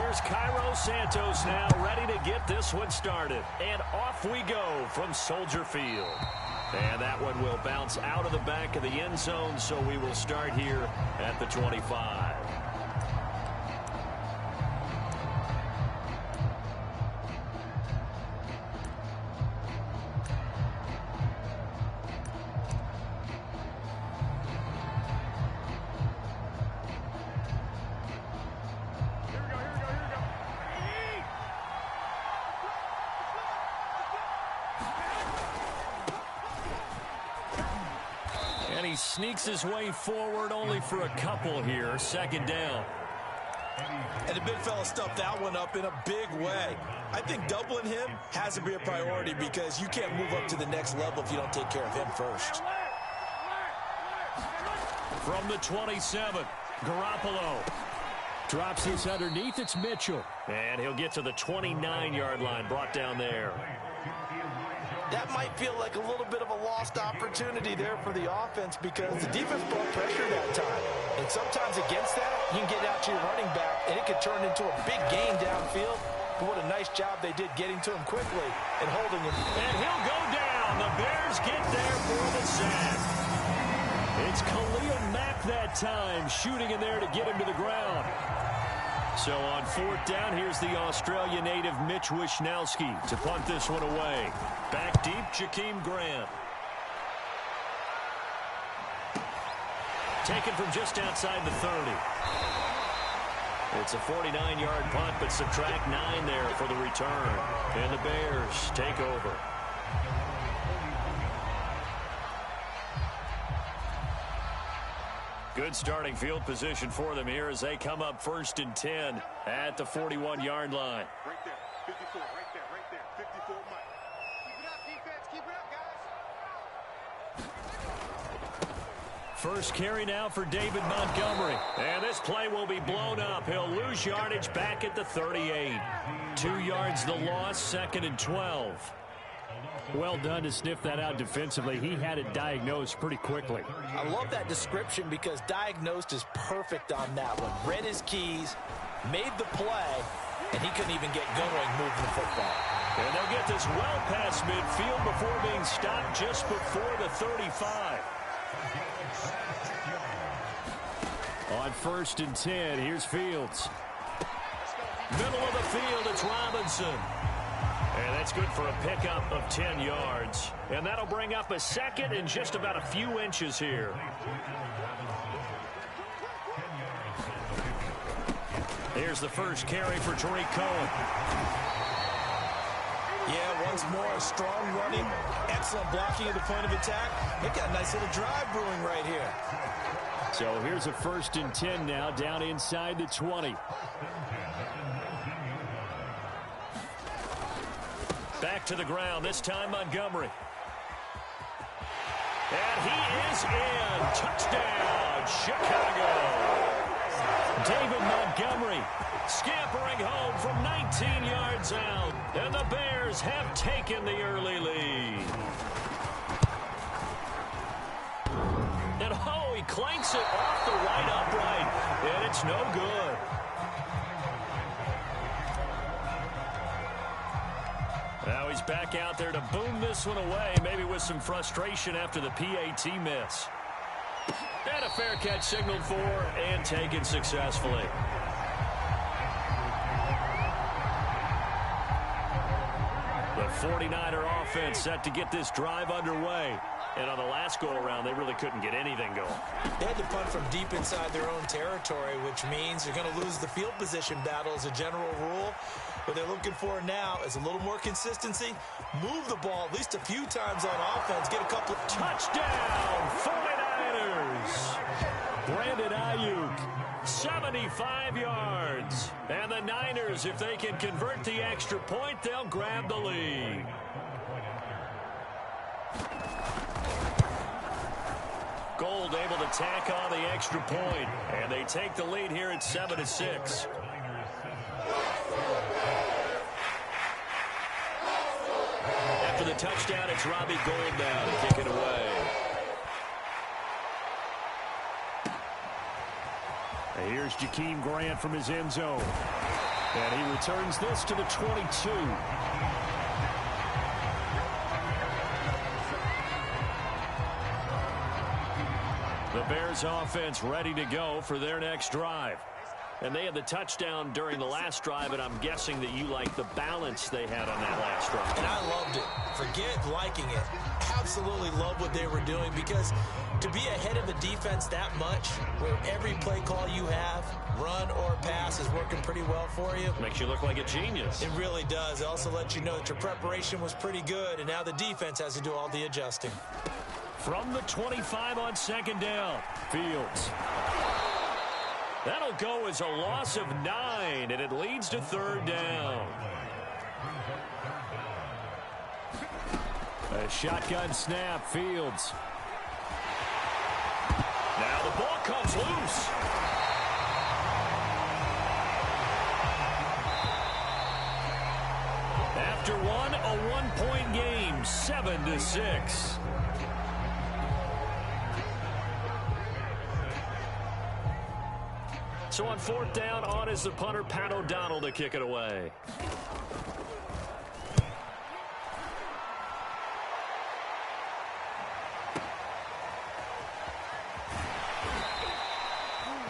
Here's Cairo Santos now ready to get this one started. And off we go from Soldier Field. And that one will bounce out of the back of the end zone, so we will start here at the 25. He sneaks his way forward only for a couple here. Second down. And the big fella stuffed that one up in a big way. I think doubling him has to be a priority because you can't move up to the next level if you don't take care of him first. From the 27, Garoppolo. Drops this underneath. It's Mitchell. And he'll get to the 29-yard line. Brought down there. That might feel like a little bit of a lost opportunity there for the offense because the defense brought pressure that time. And sometimes against that, you can get out to your running back, and it could turn into a big gain downfield. But what a nice job they did getting to him quickly and holding him. And he'll go down. The Bears get there for the sack. It's Khalil Mack that time, shooting in there to get him to the ground. So on fourth down, here's the Australia native Mitch Wishnowsky to punt this one away. Back deep, Jakeem Grant. Taken from just outside the 30. It's a 49-yard punt, but subtract 9 there for the return. And the Bears take over. Good starting field position for them here as they come up 1st and 10 at the 41-yard line. Right there. 54, right there. 54, Mike. Keep it up, defense. Keep it up, guys. First carry now for David Montgomery. And this play will be blown up. He'll lose yardage back at the 38. 2 yards the loss, 2nd and 12. Well done to sniff that out defensively. He had it diagnosed pretty quickly. I love that description because diagnosed is perfect on that one. Read his keys, made the play, and he couldn't even get going moving the football. And they'll get this well past midfield before being stopped just before the 35. On 1st and 10, here's Fields. Middle of the field, it's Robinson. And that's good for a pickup of 10 yards. And that'll bring up a second and just about a few inches here. Here's the first carry for Tariq Cohen. Yeah, once more, strong running, excellent blocking at the point of attack. They got a nice little drive brewing right here. So here's a 1st and 10 now, down inside the 20. Back to the ground, this time Montgomery. And he is in. Touchdown, Chicago. David Montgomery scampering home from 19 yards out. And the Bears have taken the early lead. And oh, he clanks it off the right upright. And it's no good. Now he's back out there to boom this one away, maybe with some frustration after the PAT miss. And a fair catch signaled for and taken successfully. The 49er offense set to get this drive underway. And on the last go-around, they really couldn't get anything going. They had to punt from deep inside their own territory, which means you're going to lose the field position battle as a general rule. What they're looking for now is a little more consistency. Move the ball at least a few times on offense. Get a couple of... Touchdown, 49ers! Brandon Ayuk, 75 yards. And the Niners, if they can convert the extra point, they'll grab the lead. Gold able to tack on the extra point, and they take the lead here at 7-6. After the touchdown, it's Robbie Gould now to kick it away. And here's Jakeem Grant from his end zone. And he returns this to the 22. The Bears offense ready to go for their next drive. And they had the touchdown during the last drive, and I'm guessing that you like the balance they had on that last drive. And I loved it. Forget liking it. Absolutely love what they were doing, because to be ahead of a defense that much, where every play call you have, run or pass, is working pretty well for you. Makes you look like a genius. It really does. It also lets you know that your preparation was pretty good, and now the defense has to do all the adjusting. From the 25 on second down, Fields. That'll go as a loss of 9, and it leads to third down. A shotgun snap, Fields. Now the ball comes loose. After one, a one-point game, 7-6. So on fourth down, on is the punter, Pat O'Donnell, to kick it away.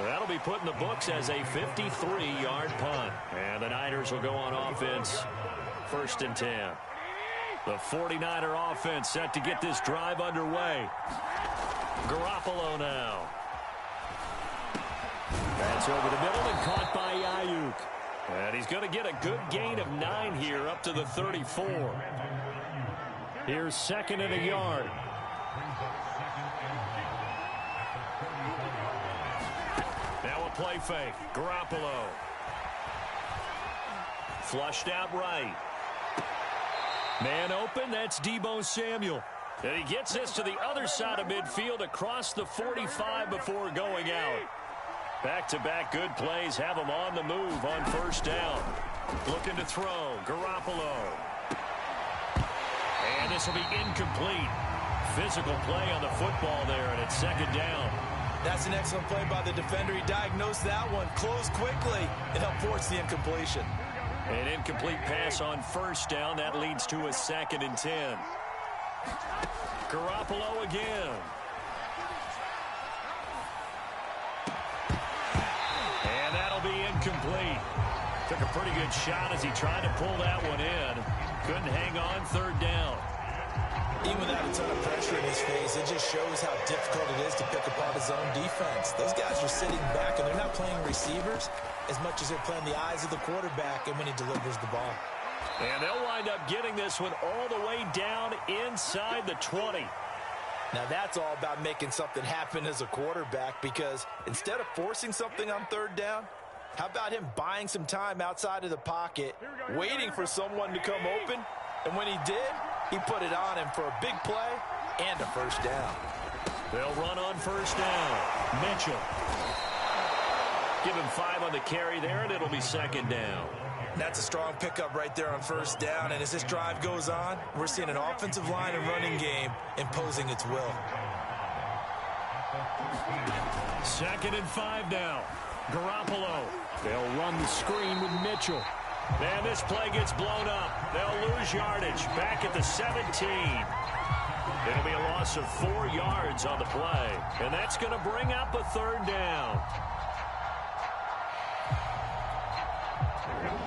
That'll be put in the books as a 53-yard punt. And the Niners will go on offense, 1st and 10. The 49er offense set to get this drive underway. Garoppolo now. That's over the middle and caught by Ayuk. And he's going to get a good gain of 9 here, up to the 34. Here's 2nd and a yard. Now a play fake. Garoppolo. Flushed out right. Man open, that's Deebo Samuel. And he gets this to the other side of midfield across the 45 before going out. Back-to-back good plays have him on the move on 1st down. Looking to throw. Garoppolo. And this will be incomplete. Physical play on the football there, and it's 2nd down. That's an excellent play by the defender. He diagnosed that one, closed quickly, and helped force the incompletion. An incomplete pass on 1st down. That leads to a 2nd and 10. Garoppolo again. And that'll be incomplete. Took a pretty good shot as he tried to pull that one in. Couldn't hang on, 3rd down. Even without a ton of pressure in his face, it just shows how difficult it is to pick apart his own defense. Those guys are sitting back, and they're not playing receivers as much as they're playing the eyes of the quarterback and when he delivers the ball. And they'll wind up getting this one all the way down inside the 20. Now that's all about making something happen as a quarterback, because instead of forcing something on 3rd down, how about him buying some time outside of the pocket, waiting for someone to come open, and when he did, he put it on him for a big play and a 1st down. They'll run on 1st down. Mitchell. Give him 5 on the carry there, and it'll be 2nd down. That's a strong pickup right there on 1st down, and as this drive goes on, we're seeing an offensive line and running game imposing its will. 2nd and 5 now. Garoppolo. They'll run the screen with Mitchell. And this play gets blown up. They'll lose yardage back at the 17. It'll be a loss of 4 yards on the play. And that's going to bring up a 3rd down.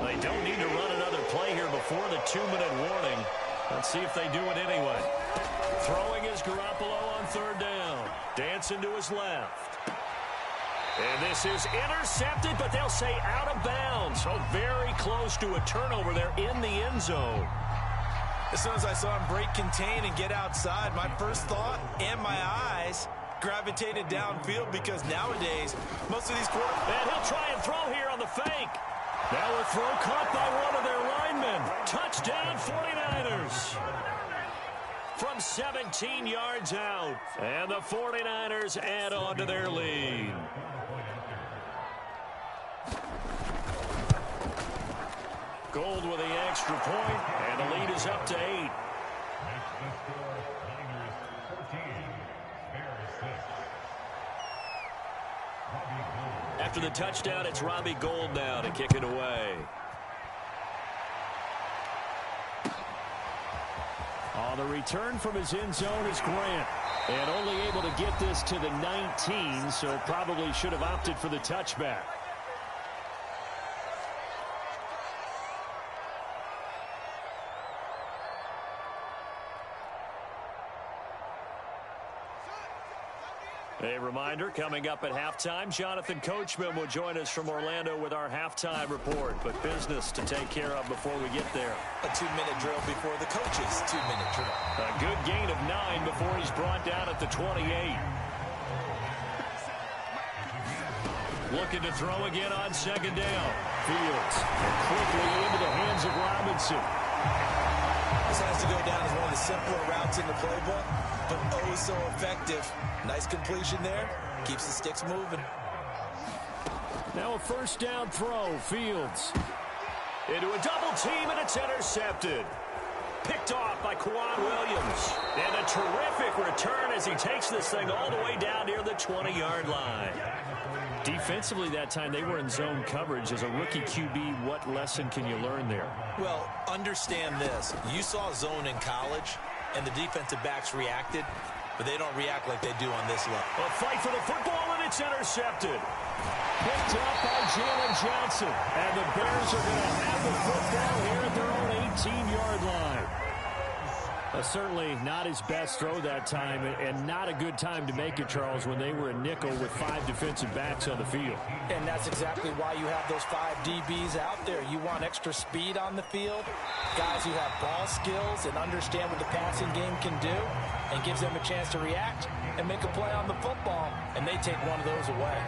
They don't need to run another play here before the 2-minute warning. Let's see if they do it anyway. Throwing is Garoppolo on 3rd down. Dancing to his left. And this is intercepted, but they'll say out of bounds. So very close to a turnover there in the end zone. As soon as I saw him break contain and get outside, my first thought and my eyes gravitated downfield, because nowadays, most of these quarterbacks... And he'll try and throw here on the fake. Now a throw caught by one of their linemen. Touchdown, 49ers. From 17 yards out. And the 49ers add on to their lead. Gold with the extra point, and the lead is up to 8. After the touchdown, it's Robbie Gould now to kick it away. On the return from his end zone is Grant. And only able to get this to the 19, so probably should have opted for the touchback. A reminder, coming up at halftime, Jonathan Coachman will join us from Orlando with our halftime report. But business to take care of before we get there. A 2-minute drill before the coach's 2-minute drill. A good gain of 9 before he's brought down at the 28. Looking to throw again on second down. Fields quickly into the hands of Robinson. This has to go down as one of the simpler routes in the playbook, but oh so effective. Nice completion there. Keeps the sticks moving. Now a first down throw. Fields into a double team, and it's intercepted. Picked off by Kwan Williams. And a terrific return as he takes this thing all the way down near the 20-yard line. Defensively that time, they were in zone coverage. As a rookie QB, what lesson can you learn there? Well, understand this. You saw zone in college, and the defensive backs reacted, but they don't react like they do on this level. A fight for the football, and it's intercepted. Picked up by Jalen Johnson. And the Bears are going to have the football here at their own 18-yard line. Certainly not his best throw that time, and not a good time to make it, Charles, when they were a nickel with 5 defensive backs on the field. And that's exactly why you have those 5 DBs out there. You want extra speed on the field, guys who have ball skills and understand what the passing game can do, and gives them a chance to react and make a play on the football, and they take one of those away.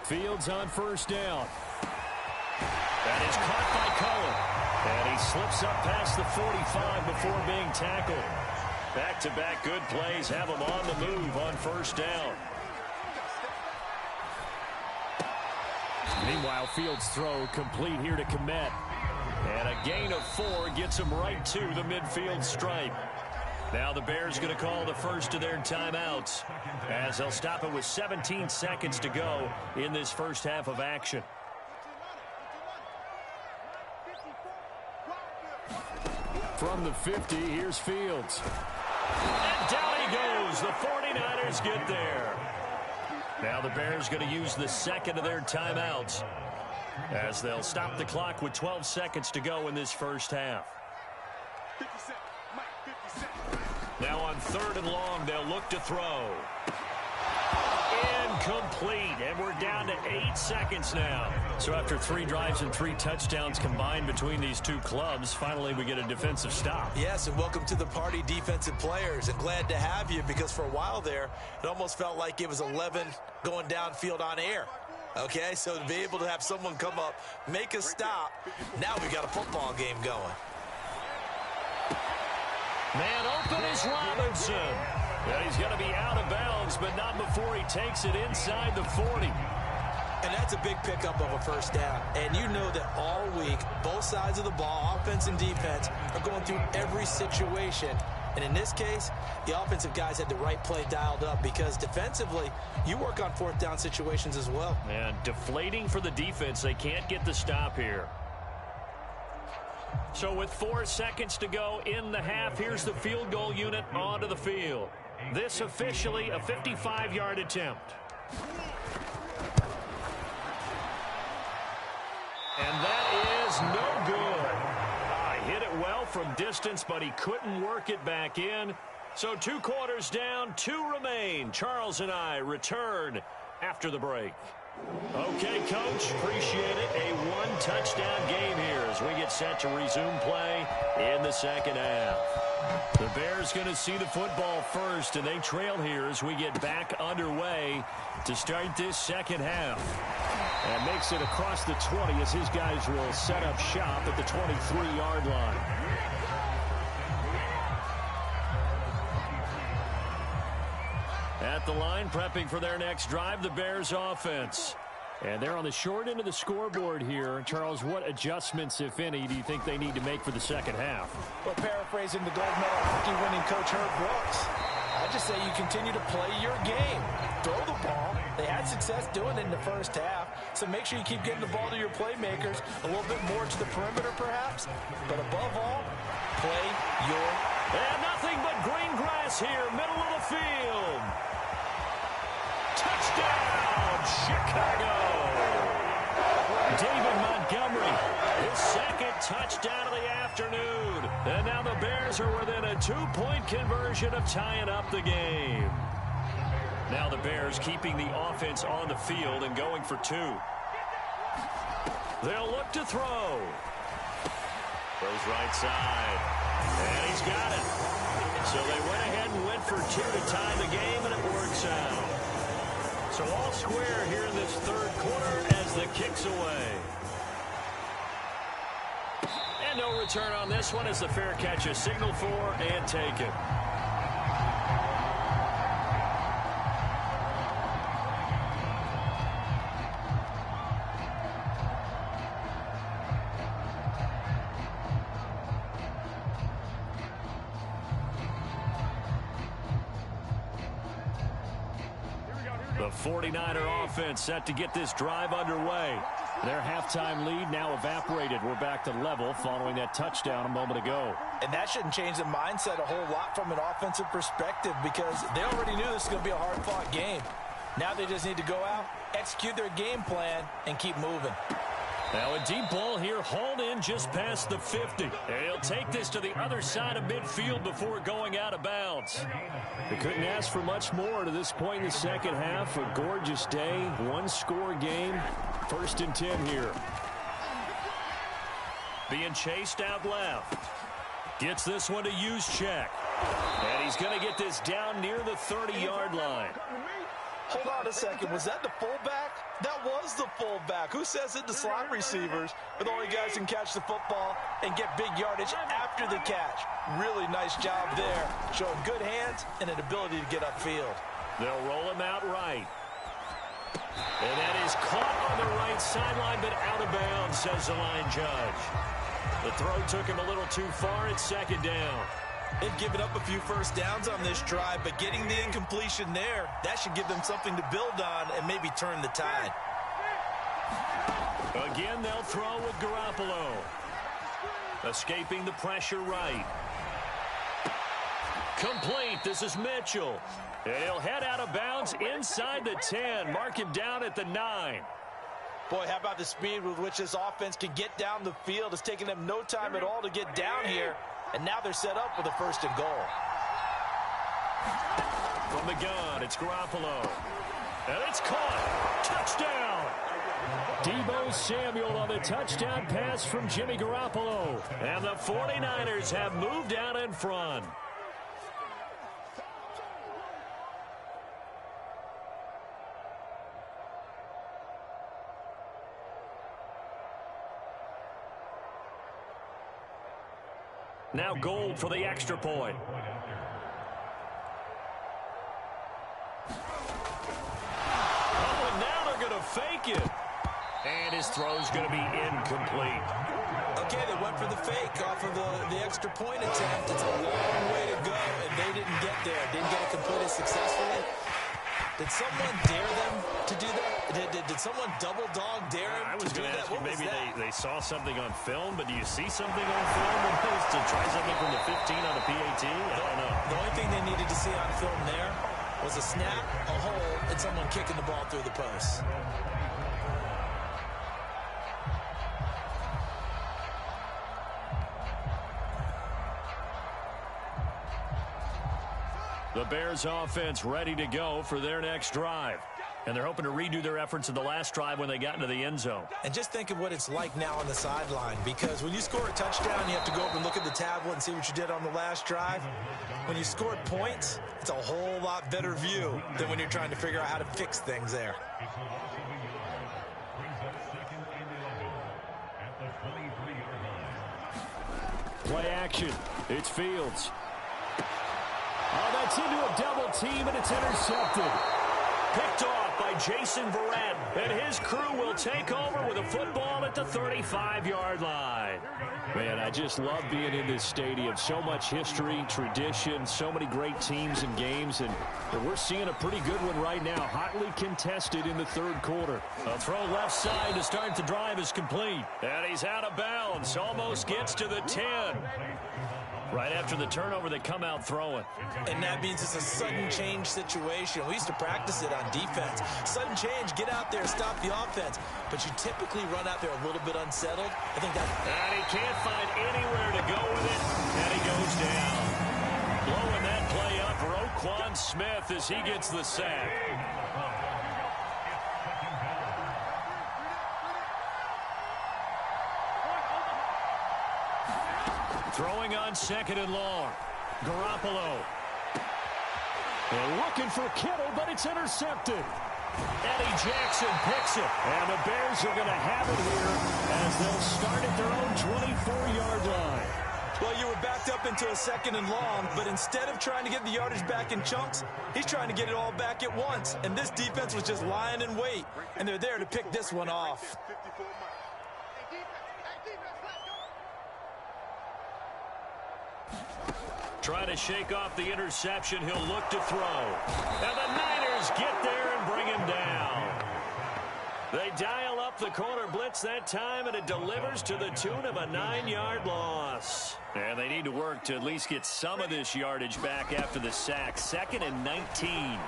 Fields on first down. That is caught by Cullen. And he slips up past the 45 before being tackled. Back-to-back good plays have him on the move on first down. Meanwhile, Fields' throw complete here to Kmet. And a gain of 4 gets him right to the midfield stripe. Now the Bears going to call the first of their timeouts, as they'll stop it with 17 seconds to go in this first half of action. From the 50, here's Fields. And down he goes. The 49ers get there. Now the Bears going to use the second of their timeouts, as they'll stop the clock with 12 seconds to go in this first half. Now on 3rd and long, they'll look to throw. Incomplete, and we're down to 8 seconds now. So after 3 drives and 3 touchdowns combined between these two clubs, finally we get a defensive stop. Yes, and welcome to the party, defensive players, and glad to have you, because for a while there, it almost felt like it was 11 going downfield on air. Okay, so to be able to have someone come up, make a stop, now we got a football game going. Man open is Robinson. And he's going to be out of bounds, but not before he takes it inside the 40. And that's a big pickup of a first down. And you know that all week, both sides of the ball, offense and defense, are going through every situation. And in this case, the offensive guys had the right play dialed up, because defensively, you work on 4th down situations as well. And deflating for the defense. They can't get the stop here. So with 4 seconds to go in the half, here's the field goal unit onto the field. This officially a 55-yard attempt. And that is no good. Hit it well from distance, but he couldn't work it back in. So 2 quarters down, 2 remain. Charles and I return after the break. Okay, Coach, appreciate it. A 1-touchdown game here as we get set to resume play in the second half. The Bears going to see the football first, and they trail here as we get back underway to start this second half. And makes it across the 20 as his guys will set up shop at the 23-yard line. At the line, prepping for their next drive, the Bears offense. And they're on the short end of the scoreboard here. Charles, what adjustments, if any, do you think they need to make for the second half? Well, paraphrasing the gold medal hockey winning coach Herb Brooks, I I just say you continue to play your game. Throw the ball. They had success doing it in the first half, so make sure you keep getting the ball to your playmakers, a little bit more to the perimeter perhaps, but above all, play your game. And nothing but green grass here, middle of the field. Touchdown, Chicago. David Montgomery, his second touchdown of the afternoon. And now the Bears are within a 2-point conversion of tying up the game. Now the Bears keeping the offense on the field and going for 2. They'll look to throw. Throws right side. And he's got it. So they went ahead and went for 2 to tie the game, and it works out. So all square here in this third quarter as the kick's away. And no return on this one as the fair catch is signaled for and taken. The 49er offense set to get this drive underway. Their halftime lead now evaporated. We're back to level following that touchdown a moment ago. And that shouldn't change the mindset a whole lot from an offensive perspective because they already knew this was going to be a hard-fought game. Now they just need to go out, execute their game plan, and keep moving. Now a deep ball here hauled in just past the 50. And he'll take this to the other side of midfield before going out of bounds. They couldn't ask for much more to this point in the second half. A gorgeous day, one-score game. 1st and 10 here. Being chased out left. Gets this one to Juszczyk. And he's going to get this down near the 30-yard line. Hold on a second. Was that the fullback? That was the fullback. Who says it? The slot receivers are the only guys who can catch the football and get big yardage after the catch. Really nice job there. Showing good hands and an ability to get upfield. They'll roll him out right. And that is caught on the right sideline, but out of bounds, says the line judge. The throw took him a little too far. It's 2nd down. They've given up a few first downs on this drive, but getting the incompletion there, that should give them something to build on and maybe turn the tide. Again, they'll throw with Garoppolo. Escaping the pressure right. Complete. This is Mitchell. And he'll head out of bounds inside the 10. Mark him down at the 9. Boy, how about the speed with which this offense can get down the field? It's taking them no time at all to get down here. And now they're set up with a 1st and goal. From the gun, it's Garoppolo. And it's caught. Touchdown. Deebo Samuel on the touchdown pass from Jimmy Garoppolo. And the 49ers have moved out in front. Now Gold for the extra point. Oh, and now they're going to fake it. And his throw's going to be incomplete. Okay, they went for the fake off of the extra point attempt. It's a long way to go, and they didn't get there. Didn't get it completed successfully. Did someone dare them to do that? Did someone double dog dare them I was to do going to that? ask you, What was maybe that? they saw something on film, but do you see something on film to try something from the 15 on a PAT? I don't know. The only thing they needed to see on film there was a snap, a hole, and someone kicking the ball through the post. The Bears offense ready to go for their next drive. And they're hoping to redo their efforts in the last drive when they got into the end zone. And just think of what it's like now on the sideline, because when you score a touchdown, you have to go up and look at the tablet and see what you did on the last drive. When you scored points, it's a whole lot better view than when you're trying to figure out how to fix things there. Play action. It's Fields. Oh, that's into a double team, and it's intercepted. Picked off by Jason Verrett, and his crew will take over with a football at the 35-yard line. Man, I just love being in this stadium. So much history, tradition, so many great teams and games, and we're seeing a pretty good one right now, hotly contested in the third quarter. A throw left side to start the drive is complete, and he's out of bounds, almost gets to the 10. Right after the turnover, they come out throwing. And that means it's a sudden change situation. We used to practice it on defense. Sudden change, get out there, stop the offense. But you typically run out there a little bit unsettled. I think that... And he can't find anywhere to go with it, and he goes down. Blowing that play up, Roquan Smith as he gets the sack. Throwing on second and long. Garoppolo. They're looking for Kittle, but it's intercepted. Eddie Jackson picks it. And the Bears are going to have it here as they'll start at their own 24-yard line. Well, you were backed up into a second and long, but instead of trying to get the yardage back in chunks, he's trying to get it all back at once. And this defense was just lying in wait, and they're there to pick this one off. Trying to shake off the interception. He'll look to throw. And the Niners get there and bring him down. They dial up the corner blitz that time, and it delivers to the tune of a 9-yard loss. And they need to work to at least get some of this yardage back after the sack. 2nd and 19.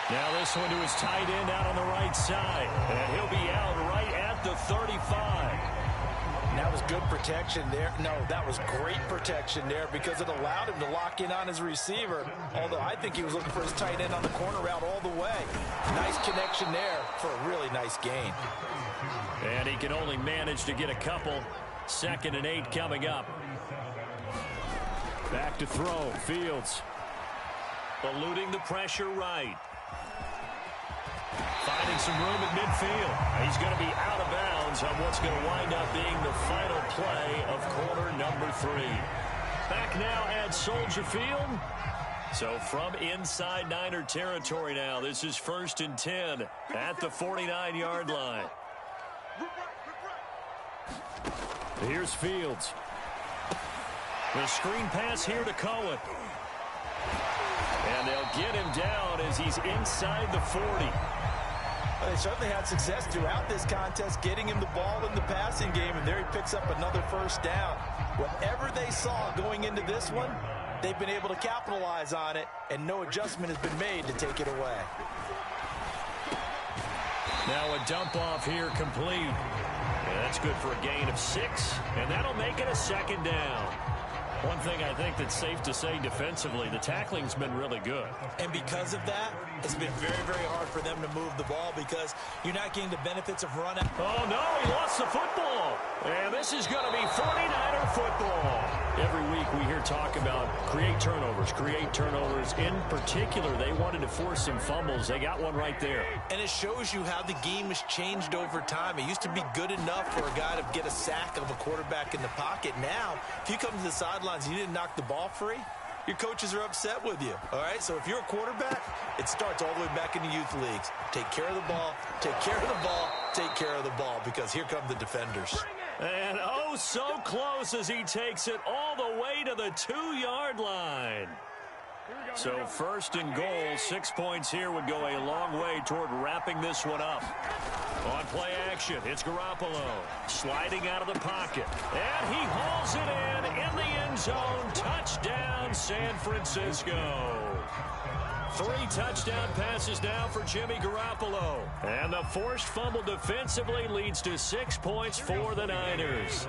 Now this one to his tight end out on the right side. And he'll be out right at the 35. That was good protection there. No, that was great protection there because it allowed him to lock in on his receiver. Although I think he was looking for his tight end on the corner route all the way. Nice connection there for a really nice gain. And he can only manage to get a couple. 2nd and 8 coming up. Back to throw. Fields. Eluding the pressure right. Finding some room at midfield. He's going to be out of bounds on what's going to wind up being the final play of quarter number 3. Back now at Soldier Field. So from inside Niner territory now, this is 1st and 10 at the 49-yard line. Here's Fields. The screen pass here to Cohen. And they'll get him down as he's inside the 40. Well, they certainly had success throughout this contest getting him the ball in the passing game, and there he picks up another first down. Whatever they saw going into this one, they've been able to capitalize on it, and no adjustment has been made to take it away. Now a dump off here complete. Yeah, that's good for a gain of 6, and that'll make it a 2nd down. One thing I think that's safe to say defensively, the tackling's been really good. And because of that, it's been very, very hard for them to move the ball because you're not getting the benefits of run out. Oh, no, he lost the football. And this is going to be 49er football. Every week we hear talk about create turnovers. In particular, they wanted to force some fumbles. They got one right there. And it shows you how the game has changed over time. It used to be good enough for a guy to get a sack of a quarterback in the pocket. Now, if you come to the sidelines and you didn't knock the ball free, your coaches are upset with you. All right, so if you're a quarterback, it starts all the way back in the youth leagues. Take care of the ball, take care of the ball, take care of the ball, because here come the defenders. And oh, so close as he takes it all the way to the 2-yard line. So 1st and goal, 6 points here would go a long way toward wrapping this one up. On play action, it's Garoppolo sliding out of the pocket. And he hauls it in the end zone. Touchdown, San Francisco. 3 touchdown passes now for Jimmy Garoppolo. And the forced fumble defensively leads to 6 points for the Niners.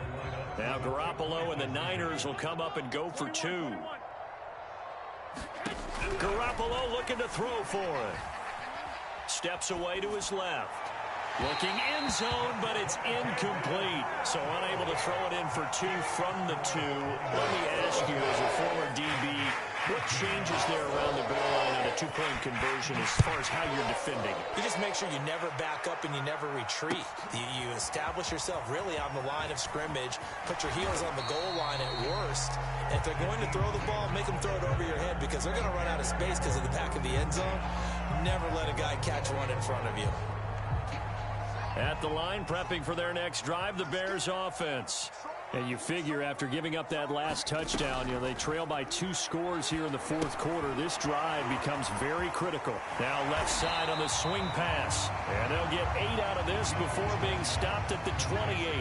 Now Garoppolo and the Niners will come up and go for 2. Garoppolo looking to throw for it. Steps away to his left. Looking end zone, but it's incomplete. So unable to throw it in for 2 from the 2. Let me ask you, as a former DB, what changes there around the goal line on a 2-point conversion as far as how you're defending? You just make sure you never back up and you never retreat. You establish yourself really on the line of scrimmage, put your heels on the goal line at worst. And if they're going to throw the ball, make them throw it over your head because they're going to run out of space because of the back of the end zone. never let a guy catch one in front of you. At the line, prepping for their next drive, the Bears offense. And you figure after giving up that last touchdown, they trail by 2 scores here in the fourth quarter. This drive becomes very critical. Now left side on the swing pass. And they'll get 8 out of this before being stopped at the 28.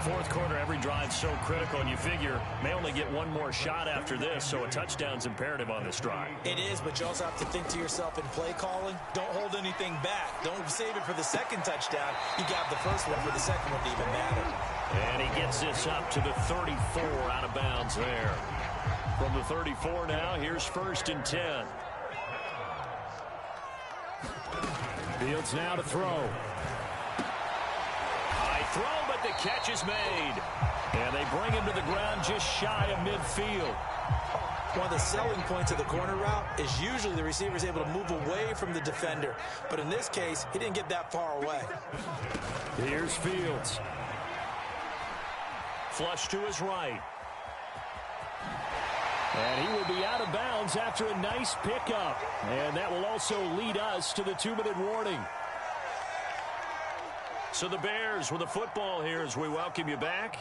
Fourth quarter, every drive so critical, and you figure may only get one more shot after this, so a touchdown's imperative on this drive. It is, but you also have to think to yourself in play calling, don't hold anything back. Don't save it for the second touchdown. You got the first one for the second one to even matter. And he gets this up to the 34 out of bounds there. From the 34 now, here's 1st and 10. Fields now to throw. High throw, but the catch is made. And they bring him to the ground just shy of midfield. One of the selling points of the corner route is usually the receiver is able to move away from the defender. But in this case, he didn't get that far away. Here's Fields. Flush to his right. And he will be out of bounds after a nice pickup. And that will also lead us to the 2-minute warning. So the Bears with the football here as we welcome you back.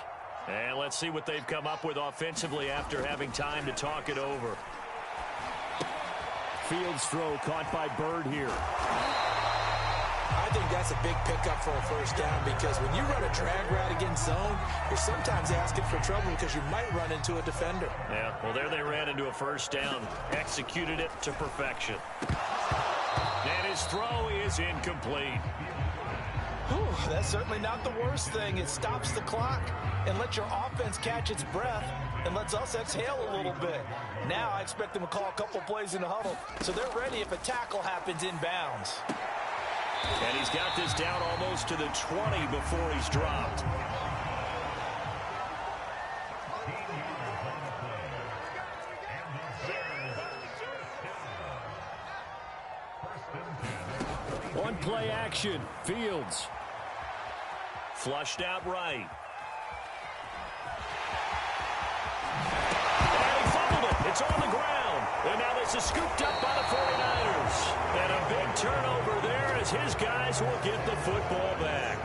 And let's see what they've come up with offensively after having time to talk it over. Fields throw caught by Bird here. I think that's a big pickup for a first down because when you run a drag route against zone, you're sometimes asking for trouble because you might run into a defender. Yeah, well, there they ran into a first down. Executed it to perfection. And his throw is incomplete. Whew, that's certainly not the worst thing. It stops the clock and lets your offense catch its breath and lets us exhale a little bit. Now I expect them to call a couple plays in the huddle so they're ready if a tackle happens in bounds. And he's got this down almost to the 20 before he's dropped. On play action, Fields. Flushed out right. And he fumbled it. It's on the ground. And now this is scooped up by the 49ers. And a big turnover there as his guys will get the football back.